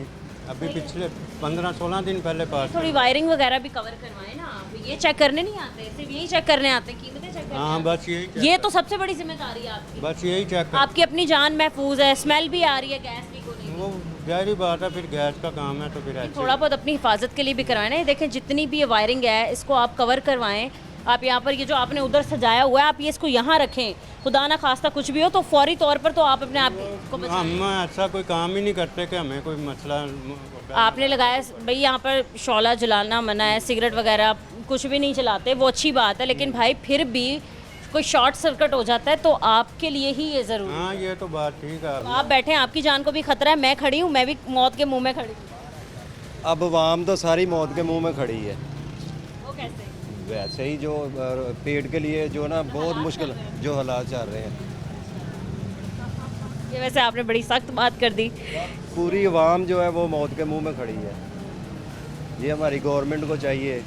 अभी पिछले 15-16 दिन पहले पास। थोड़ी वायरिंग वगैरह भी कवर करवाए ना आप, ये चेक करने नहीं आते, सिर्फ यही चेक करने आते हैं, कीमतें चेक करने हाँ आते बस यही हैं। ये तो सबसे बड़ी जिम्मेदारी है आपकी। बस यही चेक आपकी अपनी जान महफूज है, स्मेल भी आ रही है गैस की को नहीं। वो जाहिर बात है, फिर गैस का काम है तो फिर ऐसे थोड़ा बहुत अपनी हिफाजत के लिए भी करवाएं ना। ये देखें जितनी भी ये वायरिंग है इसको आप कवर करवाएं। आप यहाँ पर ये जो आपने उधर सजाया हुआ है आप ये इसको यहाँ रखें, खुदा ना खास्ता कुछ भी हो तो फौरी तौर पर तो आप अपने आप को बचाएं। हम ऐसा कोई काम ही नहीं करते कि हमें कोई मसला आपने लगाया भाई यहाँ पर शौला जलाना मना है, सिगरेट वगैरह कुछ भी नहीं चलाते, वो अच्छी बात है, लेकिन भाई फिर भी कोई शॉर्ट सर्किट हो जाता है तो आपके लिए ही ये ज़रूरी है। हाँ, ये तो बात ठीक है। आप बैठे हैं, आपकी जान को भी खतरा है, मैं खड़ी हूँ, मैं भी मौत के मुंह में खड़ी हूँ। अब आवाम तो सारी मौत के मुंह में खड़ी है। वो कैसे? वैसे ही जो पेट के लिए जो ना बहुत मुश्किल जो हालात चल रहे हैं। ये वैसे आपने बड़ी सख्त बात कर दी। पूरी आवाम जो है वो मौत के मुंह में खड़ी है। ये हमारी गवर्नमेंट को चाहिए,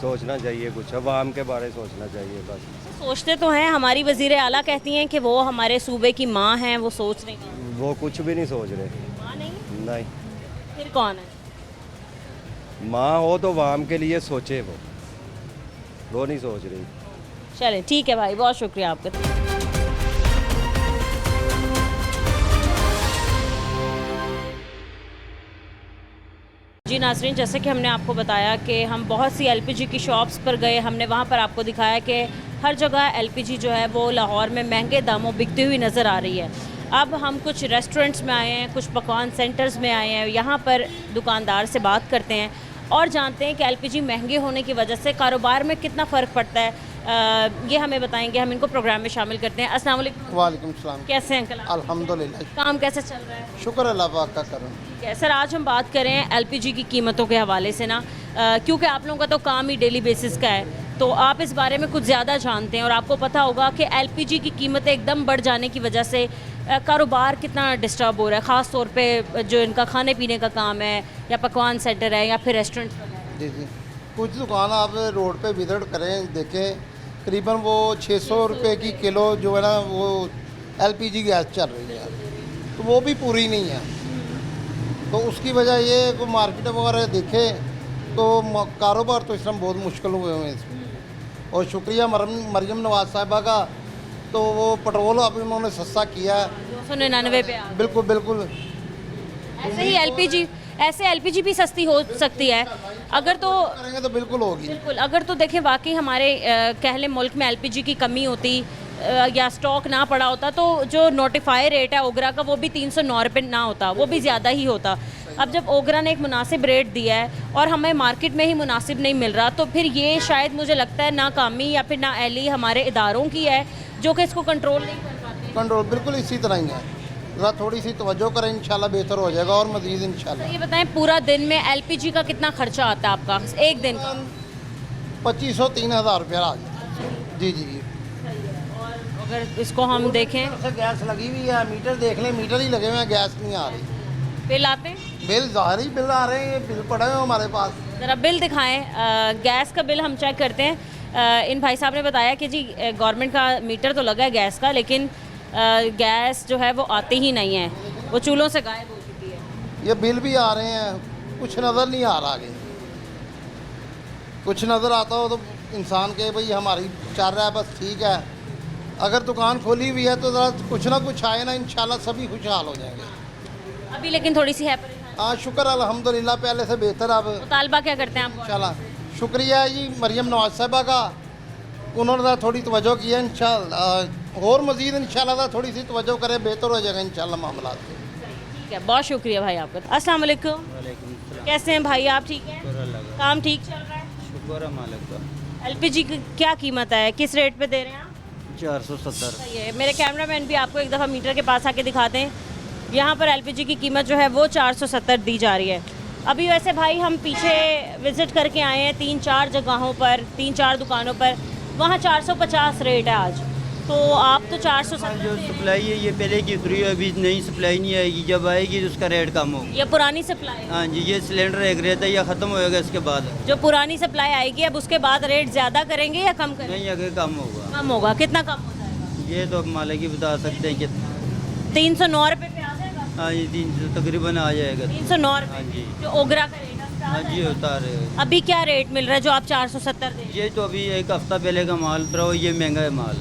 सोचना चाहिए, कुछ आवाम के बारे में सोचना चाहिए बस। सोचते तो हैं, हमारी वज़ीर आला कहती हैं कि वो हमारे सूबे की माँ हैं, वो सोच रही हैं। वो कुछ भी नहीं सोच रहे। माँ नहीं? नहीं, फिर कौन है? माँ हो तो आवाम के लिए सोचे, वो नहीं सोच रही। चलें ठीक है भाई, बहुत शुक्रिया आपका। जी नाज़रीन, जैसे कि हमने आपको बताया कि हम बहुत सी एलपीजी की शॉप्स पर गए, हमने वहाँ पर आपको दिखाया कि हर जगह एलपीजी जो है वो लाहौर में महंगे दामों बिकती हुई नज़र आ रही है। अब हम कुछ रेस्टोरेंट्स में आए हैं, कुछ पकवान सेंटर्स में आए हैं, यहाँ पर दुकानदार से बात करते हैं और जानते हैं कि एलपीजी महंगे होने की वजह से कारोबार में कितना फ़र्क पड़ता है। ये हमें बताएंगे, हम इनको प्रोग्राम में शामिल करते हैं। अस्सलाम वालेकुम। वालेकुम सलाम। कैसे हैं अंकल? अल्हम्दुलिल्लाह। काम कैसे चल रहा है? शुक्र अल्लाह पाक का करम। ठीक है सर, आज हम बात करें एलपीजी की कीमतों के हवाले से ना, क्योंकि आप लोगों का तो काम ही डेली बेसिस का है, तो आप इस बारे में कुछ ज़्यादा जानते हैं और आपको पता होगा कि एलपीजी की कीमतें एकदम बढ़ जाने की वजह से कारोबार कितना डिस्टर्ब हो रहा है, ख़ास तौर पे जो इनका खाने पीने का काम है या पकवान सेंटर है या फिर रेस्टोरेंट वगैरह। जी जी, कुछ दुकान आप रोड पे विजिट करें, देखें करीबन वो 600 रुपये की किलो जो है ना वो एलपीजी गैस चल रही है, तो वो भी पूरी नहीं है। तो उसकी वजह ये को मार्केट वगैरह देखें तो कारोबार तो इस टाइम बहुत मुश्किल हुए हुए हैं इसमें। और शुक्रिया मरियम नवाज साहिबा का, तो वो पेट्रोल अभी उन्होंने सस्ता किया है 299 पे। बिल्कुल बिल्कुल। ऐसे ही एलपीजी भी सस्ती हो सकती है अगर तो करेंगे तो बिल्कुल होगी। बिल्कुल, अगर तो देखें वाकई हमारे कहले मुल्क में एलपीजी की कमी होती या स्टॉक ना पड़ा होता तो जो नोटिफाई रेट है ओगरा का वो भी 309 रुपये ना होता, वो भी ज़्यादा ही होता। अब जब ओगरा ने एक मुनासिब रेट दिया है और हमें मार्केट में ही मुनासिब नहीं मिल रहा, तो फिर ये शायद मुझे लगता है नाकामी या फिर नाअहली हमारे इदारों की है जो कि इसको कंट्रोल नहीं कर पाते। कंट्रोल बिल्कुल इसी तरह ही है, ज़रा थोड़ी सी तवज्जो करें, इंशाल्लाह बेहतर हो जाएगा और मज़ीद इंशाल्लाह। ये बताएं पूरा दिन में एलपीजी का कितना खर्चा आता है आपका एक दिन का? 2500-3000 रुपया आ जाता है। जी जी जी। अगर इसको हम देखें, गैस लगी हुई है, मीटर देख लें, मीटर ही लगे हुए हैं, गैस नहीं आ रही। बिल आते हैं? बिल ज़ाहिर ही बिल आ रहे हैं, बिल पड़े हुए हमारे पास। ज़रा बिल दिखाएं, गैस का बिल हम चेक करते हैं। इन भाई साहब ने बताया कि जी गवर्नमेंट का मीटर तो लगा है गैस का, लेकिन गैस जो है वो आती ही नहीं है, वो चूल्हों से गायब हो चुकी है। ये बिल भी आ रहे हैं, कुछ नज़र नहीं आ रहा आगे। कुछ नज़र आता हो तो इंसान के भाई हमारी चल रहा है बस ठीक है। अगर दुकान खोली हुई है तो ज़रा कुछ ना कुछ आए ना, इंशाल्लाह सभी खुशहाल हो जाएंगे। अभी लेकिन थोड़ी सी है हाँ शुक्र अल्हम्दुलिल्लाह, पहले से बेहतर। अब तालबा क्या करते हैं आप? इंशाल्लाह शुक्रिया जी मरियम नवाज साहिबा का, उन्होंने थोड़ी तवज्जो की है, इंशाल्लाह और मज़ीद इंशाल्लाह थोड़ी सी तवज्जो करें, बेहतर हो जाएगा इंशाल्लाह मामला। ठीक है, बहुत शुक्रिया भाई आपका। अस्सलाम वालेकुम। कैसे हैं भाई आप? ठीक है, काम ठीक चल रहा है? शुक्र है मालिक का। एलपीजी की क्या कीमत है, किस रेट पे दे रहे हैं आप? 470। सही है, मेरे कैमरामैन भी आपको एक दफ़ा मीटर के पास आके दिखाते हैं। यहाँ पर एलपीजी की कीमत जो है वो 470 दी जा रही है। अभी वैसे भाई हम पीछे विज़िट करके आए हैं 3-4 जगहों पर, 3-4 दुकानों पर, वहाँ 450 रेट है आज, तो आप तो 470। जो सप्लाई है ये पहले की उतरी है, अभी नई सप्लाई नहीं आएगी, जब आएगी तो उसका रेट कम होगा। ये पुरानी सप्लाई? हाँ जी, ये सिलेंडर एक रेट है, ये ख़त्म होएगा इसके बाद। जो पुरानी सप्लाई आएगी अब उसके बाद रेट ज़्यादा करेंगे या कम करेंगे? नहीं, आगे कम होगा। कम होगा, कितना कम हो जाएगा? ये तो मालिक ही बता सकते हैं कितना। 309 रुपये पे आ जाएगा? हाँ जी, 300 तकरीबन आ जाएगा। 309 रुपये? हाँ जी। जो ओगरा का रेट है हाँ जी होता है। अभी क्या रेट मिल रहा है जो आप 470 दे? ये तो अभी एक हफ्ता पहले का माल उतरा हो, ये महंगा है माल।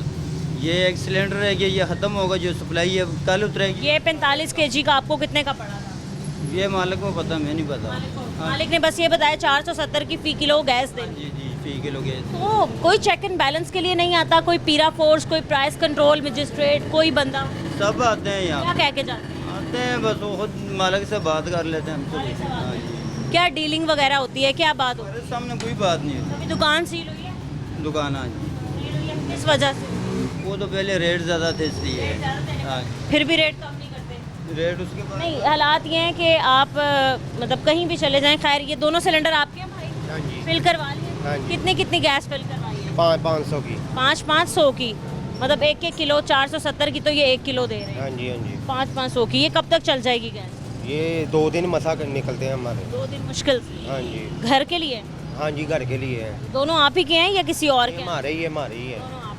ये एक सिलेंडर है, ये ख़त्म होगा, जो सप्लाई है कल उतरेगी। ये 45 kg का आपको कितने का पड़ा था? ये मालिक को पता, मैं नहीं पता। मालिक ने बस ये बताया 470 की फ़ी किलो गैस देनी। जी जी, फी किलो गैस। तो कोई चेक एंड बैलेंस के लिए नहीं आता, कोई पीरा फोर्स, कोई प्राइस कंट्रोल मजिस्ट्रेट, कोई बंदा सब आते हैं क्या यहाँ, कह के जाते हैं? आते हैं बस वो खुद मालिक से बात कर लेते हैं हमसे। हाँ जी, क्या डीलिंग वगैरह होती है, क्या बात होती मेरे सामने कोई बात नहीं है। है? अभी दुकान सील हुई है, दुकान आज सील हुई है किस वजह से? वो तो पहले रेट ज़्यादा थे इसलिए। हाँ, फिर भी रेट कम नहीं करते? रेट उसके बाद नहीं, हालात ये हैं कि आप मतलब कहीं भी चले जाएं। खैर, ये दोनों सिलेंडर आपके हैं भाई? हाँ जी, फिल करवा लिए? हाँ जी। कितनी कितनी गैस फिल करवाई है? 500 की। 500 की, मतलब 1 किलो 470 की, तो ये 1 किलो दे रहे हैं। हाँ जी, हाँ जी। 500 की, ये कब तक चल जाएगी गैस? ये 2 दिन मसा निकलते हैं हमारे। 2 दिन मुश्किल से। हाँ जी, घर के लिए? हाँ जी, घर के लिए है। दोनों आप ही के हैं या किसी और के हैं? हमारे ही है।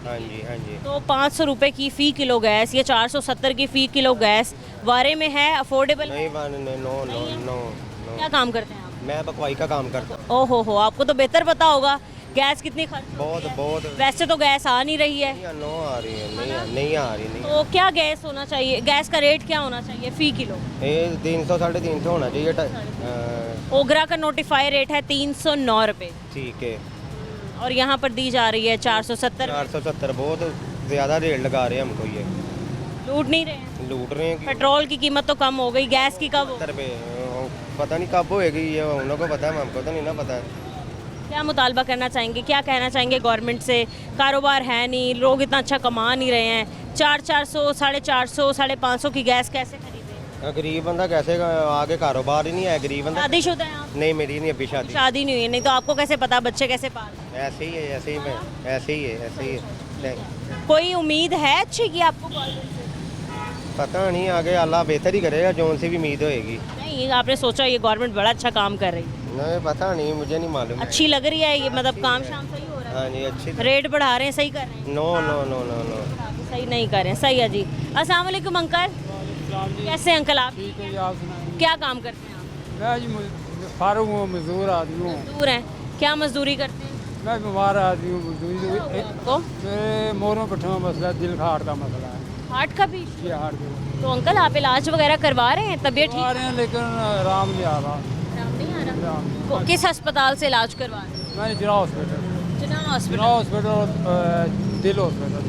हाँ जी, हाँ जी। तो 500 रुपए की फ़ी किलो गैस, ये 470 की फ़ी किलो गैस वारे में है, अफोर्डेबल? नहीं, नो। क्या काम करते हैं आप? मैं बकवाई का काम करता हूँ। ओहो हो, आपको तो बेहतर पता होगा गैस कितनी खर्च होती है। बहुत। वैसे तो गैस आ नहीं रही है, नो आ रही है, नहीं आ रही नहीं। तो क्या गैस होना चाहिए, गैस का रेट क्या होना चाहिए फ़ी किलो? ये 300 350 होना चाहिए। ओगरा का नोटिफाई रेट है 309 रुपये, ठीक है। और यहाँ पर दी जा रही है 470। 470 बहुत ज़्यादा रेट लगा रहे हैं हमको ये। लूट नहीं रहे हैं? लूट रहे हैं कि पेट्रोल की कीमत तो कम हो गई, गैस की कब होगी? 70 रुपये पता नहीं कब होएगी, ये उन लोगों को पता है, हमको तो नहीं ना पता है। क्या मुतालबा करना चाहेंगे, क्या कहना चाहेंगे गवर्नमेंट से? कारोबार है नहीं, लोग इतना अच्छा कमा नहीं रहे हैं, 400, 450, 550 की गैस कैसे खरीदें? गरीब बंदा कैसे आगे, कारोबार ही नहीं है, गरीब बंदा। शादीशुदा हैं आप? नहीं, मेरी नहीं अभी शादी। शादी नहीं हुई, नहीं तो आपको कैसे पता बच्चे कैसे पाल? ऐसे ही है, ऐसे ही है। कोई उम्मीद है अच्छी की आपको गवर्नमेंट से? पता नहीं, आगे अल्लाह बेहतर ही करेगा, जो उनसे भी उम्मीद होएगी। नहीं, आपने सोचा ये गवर्नमेंट बड़ा अच्छा काम कर रही है? नहीं, पता नहीं, मुझे नहीं मालूम। अच्छी लग रही है ये, मतलब काम शाम सही हो रहा हाँ जी, अच्छी। है? रेट बढ़ा रहे हैं, सही कर रहे हैं? नो। सही नहीं कर रहे हैं, सही है जी। अस्सलाम वालेकुम अंकल, कैसे अंकल आप? क्या काम करते हैं आप? मैं जी फारूक हूँ, मजदूर आदमी हूँ। मजदूर हैं, क्या मजदूरी करते हैं? मैं बीमार आदमी हूँ, मजदूरी तो मेरे मोरों पट्ठों में मसला, दिल का हार्ट का मसला है। हार्ट का भी? ये हार्ट का तो अंकल आप इलाज वगैरह करवा रहे हैं, तबीयत ठीक आ रहे हैं, लेकिन आराम नहीं आ रहा। आराम नहीं आ रहा? किस अस्पताल से इलाज करवा रहे हैं? मैंने जिला हॉस्पिटल हॉस्पिटल, दिल हॉस्पिटल,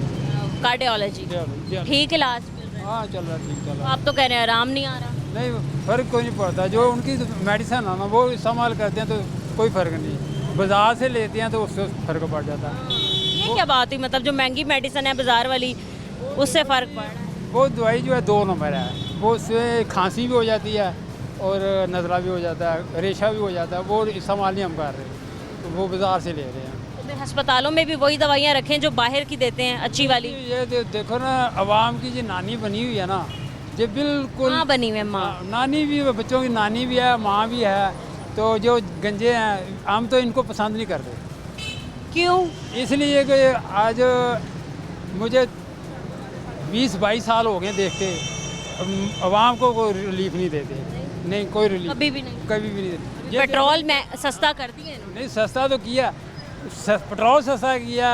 कार्डियोलॉजी। ठीक इलाज मिल रहा है? हाँ, चल रहा है, ठीक चल रहा है। आप तो कह रहे हैं आराम नहीं आ रहा। नहीं, फ़र्क कोई नहीं पड़ता, जो उनकी मेडिसिन है ना वो इस्तेमाल करते हैं तो कोई फ़र्क नहीं, बाज़ार से लेते हैं तो उससे फ़र्क पड़ जाता है। ये क्या बात हुई, मतलब जो महंगी मेडिसिन है बाजार वाली, उससे फ़र्क पड़ रहा है? वो दवाई जो है 2 नंबर है, वो उससे खांसी भी हो जाती है और नज़ला भी हो जाता है, रेशा भी हो जाता है, वो इस्तेमाल नहीं हम कर रहे, तो वो बाज़ार से ले रहे हैं। तो फिर अस्पतालों में भी वही दवाइयाँ रखें जो बाहर की देते हैं, अच्छी वाली। ये देखो ना, आवाम की जो नानी बनी हुई है ना, ये बिल्कुल माँ बनी हुई है, माँ। नानी भी, बच्चों की नानी भी है, माँ भी है, तो जो गंजे हैं हम तो इनको पसंद नहीं करते। क्यों? इसलिए कि आज मुझे 20-22 साल हो गए देखते, आवाम को कोई रिलीफ नहीं देते, नहीं कोई रिलीफ कभी भी नहीं? कभी भी नहीं देते। पेट्रोल में सस्ता कर दिए इन्होंने? नहीं, सस्ता तो किया, पेट्रोल सस्ता किया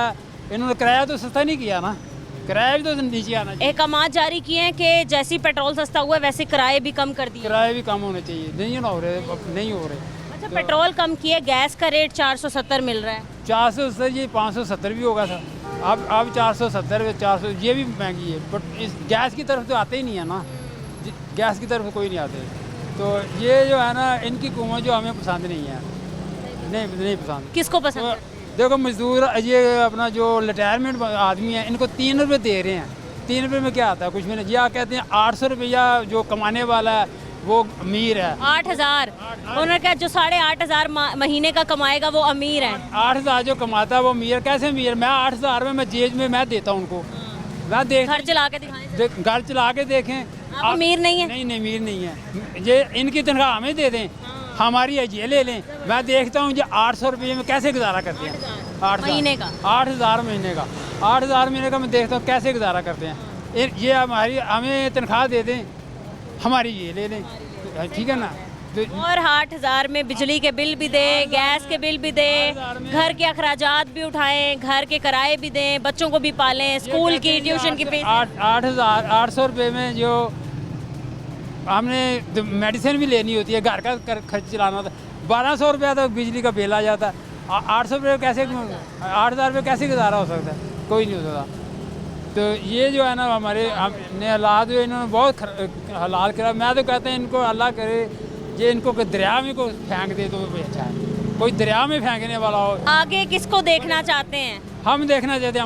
इन्होंने, किराया तो सस्ता नहीं किया ना, किराया भी तो नीचे आना चाहिए। अहकामात जारी किए हैं कि जैसे ही पेट्रोल सस्ता हुआ है वैसे किराए भी कम कर दिए। किराए भी कम होने चाहिए, नहीं हो रहे, नहीं हो रहे। अच्छा, पेट्रोल कम किए, गैस का रेट 470 मिल रहा है। 470, ये 570 भी होगा था, अब 470, 400, ये भी महंगी है, बट इस गैस की तरफ तो आते ही नहीं है ना, गैस की तरफ कोई नहीं आते, तो ये जो है ना, इनकी हुकूमत जो हमें पसंद नहीं है, नहीं पसंद। किसको पसंद? देखो मजदूर, ये अपना जो रिटायरमेंट आदमी है, इनको 3 रुपये दे रहे हैं, 3 रुपये में क्या आता है, कुछ भी नहीं। या कहते हैं 800 रुपया जो कमाने वाला है वो अमीर है। 8,000 उन्होंने कहा जो 8,500 महीने का कमाएगा वो अमीर है। 8,000 जो कमाता है वो अमीर, कैसे अमीर? मैं 8,000 में मैं जेब में मैं देता हूँ उनको, मैं देख, घर चला के दिखाएं, घर चला के देखें। आप अमीर नहीं है? नहीं, अमीर नहीं है, ये इनकी तनख्वाह हमें दे दें, हमारी ये ले लें। मैं देखता हूँ ये 800 रुपये में कैसे गुजारा करते हैं, 8,000 महीने का, 8,000 महीने का, 8,000 महीने का मैं देखता हूँ कैसे गुजारा करते हैं। ये हमें तनख्वाह दे दें, हमारी ये ले लें, ठीक है ना। और 8,000 में बिजली के बिल भी दें, गैस के बिल भी दें, घर के अखराजात भी उठाएं, घर के किराए भी दें, बच्चों को भी पालें, स्कूल की ट्यूशन की फीस। 8,800 रुपये में जो हमने मेडिसिन भी लेनी होती है, घर का खर्च चलाना होता है। 1200 रुपया तो बिजली का बिल आ जाता है। 800 रुपये कैसे, 8000 रुपये कैसे गुजारा हो सकता है? कोई नहीं हो सकता। तो ये जो है ना हमारे हमने हालात जो इन्होंने बहुत हालात करा। मैं तो कहता हूँ इनको अल्लाह करे ये इनको कोई दरिया में को फेंक दे तो भी अच्छा है, कोई दरिया में फेंकने वाला हो। आगे किसको देखना चाहते हैं? हम देखना चाहते हैं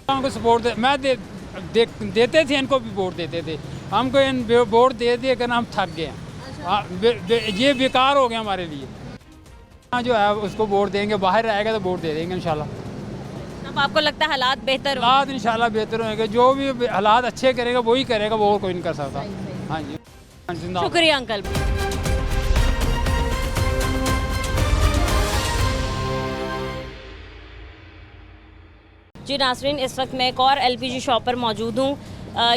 हमको सपोर्ट मैं देते थे, इनको भी वोट देते थे। हमको इन वोट दे दिए करना हम थक गए हैं। ये बेकार हो गया हमारे लिए। जो है उसको वोट देंगे, बाहर रहेगा तो वोट दे देंगे इंशाल्लाह। अब आपको लगता है हालात बेहतर हालात इंशाल्लाह बेहतर होंगे। जो भी हालात अच्छे करेगा वही करेगा, वो कोई नहीं कर सकता। हाँ जी, शुक्रिया अंकल। जी नाज़रीन, इस वक्त मैं एक और LPG शॉप पर मौजूद हूँ।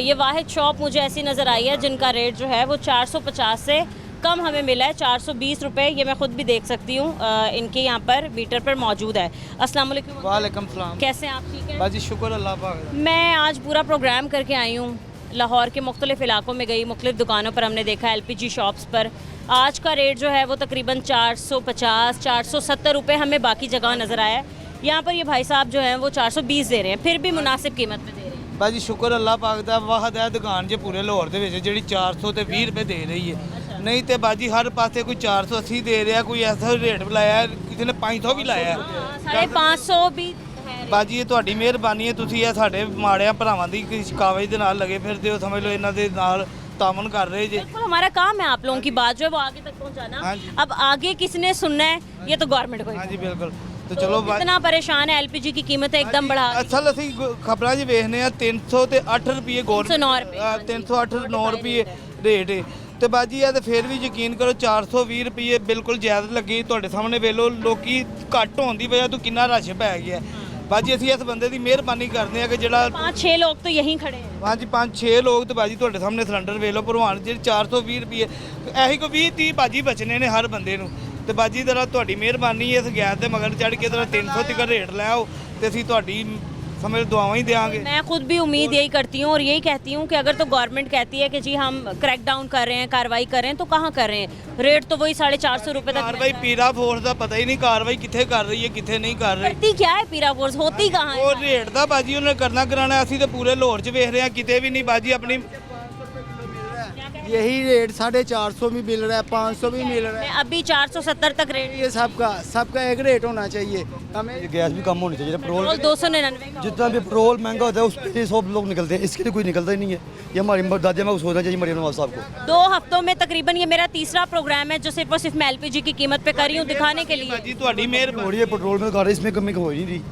ये वाहिद शॉप मुझे ऐसी नज़र आई है जिनका रेट जो है वो 450 से कम हमें मिला है, 420 रुपये। ये मैं ख़ुद भी देख सकती हूँ, इनके यहाँ पर मीटर पर मौजूद है। अस्सलाम वालेकुम। वालेकुम सलाम। कैसे हैं आप? ठीक है बाजी, शुक्र अल्लाह पाक। मैं आज पूरा प्रोग्राम करके आई हूँ, लाहौर के मुख्तलिफ़ इलाकों में गई, मुख्तलिफ़ दुकानों पर हमने देखा LPG शॉप्स पर आज का रेट जो है वो तकरीबन 450 470 रुपये हमें बाकी जगह नज़र आया है। यहाँ पर ये भाई साहब जो हैं वो 420 दे रहे हैं, फिर भी मुनासिब कीमत में दे रहे हैं। बाजी शुक्र अल्लाह पाक दा वाहद है दुकान जो पूरे लाहौर दे विच जिहड़ी 400 ते 20 रुपए दे रही है। नहीं तो बाजी हर पासे कोई 480 दे रहा, कोई ऐसा रेट लाया है, किसी ने 500 भी लाया है। 550 भी ਬਾਜੀ ਇਹ ਤੁਹਾਡੀ ਮਿਹਰਬਾਨੀ ਹੈ, ਤੁਸੀਂ ਇਹ ਸਾਡੇ ਮਾੜਿਆਂ ਭਰਾਵਾਂ ਦੀ ਸ਼ਿਕਾਵਤ ਦੇ ਨਾਲ ਲਗੇ ਫਿਰਦੇ ਹੋ, ਸਮਝ ਲਓ ਇਹਨਾਂ ਦੇ ਨਾਲ तामन कर रहे जी। बिल्कुल हमारा काम है आप लोगों की बात जो है वो आगे तक पहुंचाना। अब आगे किसने सुनना है ये तो गवर्नमेंट को। हाँ जी बिल्कुल। तो चलो इतना परेशान है LPG की कीमत एकदम बढ़ा। असल ਅਸੀਂ ਖਬਰਾਂ 'ਚ ਵੇਖਨੇ ਆ 308 ਰੁਪਏ ਗੌਰਮੈਂਟ 308 ਰੁਪਏ ਰੇਟ ਹੈ ਤੇ ਬਾਜੀ ਆ ਤੇ ਫਿਰ ਵੀ ਯਕੀਨ ਕਰੋ 420 ਰੁਪਏ ਬਿਲਕੁਲ ਜਾਇਜ਼ ਲੱਗੀ। ਤੁਹਾਡੇ ਸਾਹਮਣੇ ਵੇਖ ਲਓ ਲੋਕੀ ਘੱਟ ਹੋਣ ਦੀ ਵਜ੍ਹਾ ਤੋਂ ਕਿੰਨਾ ਰਸ਼ ਪੈ ਗਿਆ। ਬਾਜੀ ਅਸੀਂ ਇਸ ਬੰਦੇ ਦੀ ਮਿਹਰਬਾਨੀ ਕਰਦੇ ਆ ਕਿ ਜਿਹੜਾ 5-6 लोग तो यहीं खड़े हैं। हाँ जी 5-6 लोग तो बाजी ਤੁਹਾਡੇ ਸਾਹਮਣੇ ਸਿਲੰਡਰ ਵੇਖ ਲਓ ਭਰਵਾਨ ਜਿਹੜੇ 420 ਰੁਪਏ ਇਹੀ ਕੋ 20-30 ਬਾਜੀ ਬਚਨੇ ਨੇ ਹਰ ਬੰਦੇ ਨੂੰ। ਤੇ ਬਾਜੀ ਜਰਾ ਤੁਹਾਡੀ ਮਿਹਰਬਾਨੀ ਇਸ ਗੈਸ ਦੇ ਮਗਰ ਚੜ ਕੇ ਜਰਾ 300 ਤੱਕ ਰੇਟ ਲੈ ਆਓ ਤੇ ਅਸੀਂ ਤੁਹਾਡੀ समझ दुआएं ही देंगे। मैं खुद भी उम्मीद यही करती हूँ और यही कहती हूँ कि अगर तो गवर्नमेंट कहती है कि जी हम क्रैक डाउन कर रहे हैं, कार्रवाई कर रहे हैं, तो कहाँ कर रहे हैं? रेट तो वही 450 रुपये तक। कार्रवाई पीरा फोर्स का पता ही नहीं कार्रवाई कितने कर रही है कितने नहीं कर रही। करती क्या है पीरा फोर्स, होती कहाँ है? वो रेट का बाजी उन्हें करना कराना असी तो पूरे लाहौर च वेख रहे हैं कितने भी नहीं बाजी अपनी यही रेट 450 भी मिल रहा है, 500 भी मिल रहा है, अभी 470 तक रेट। ये सबका एक रेट होना चाहिए। हमें गैस भी कम होनी चाहिए। पेट्रोल 299 जितना भी पेट्रोल महंगा होता है उस पर सब लोग निकलते हैं, इसके लिए कोई निकलता ही नहीं है। ये हमारी दादी माँ को सोचना चाहिए मरियम नवाज साहब को। 2 हफ्तों में तकरीबन ये मेरा तीसरा प्रोग्राम है जो सिर्फ और सिर्फ मैं LPG की कीमत पे कर रही हूँ दिखाने के लिए। पेट्रोल में इसमें कमी हो ही नहीं रही।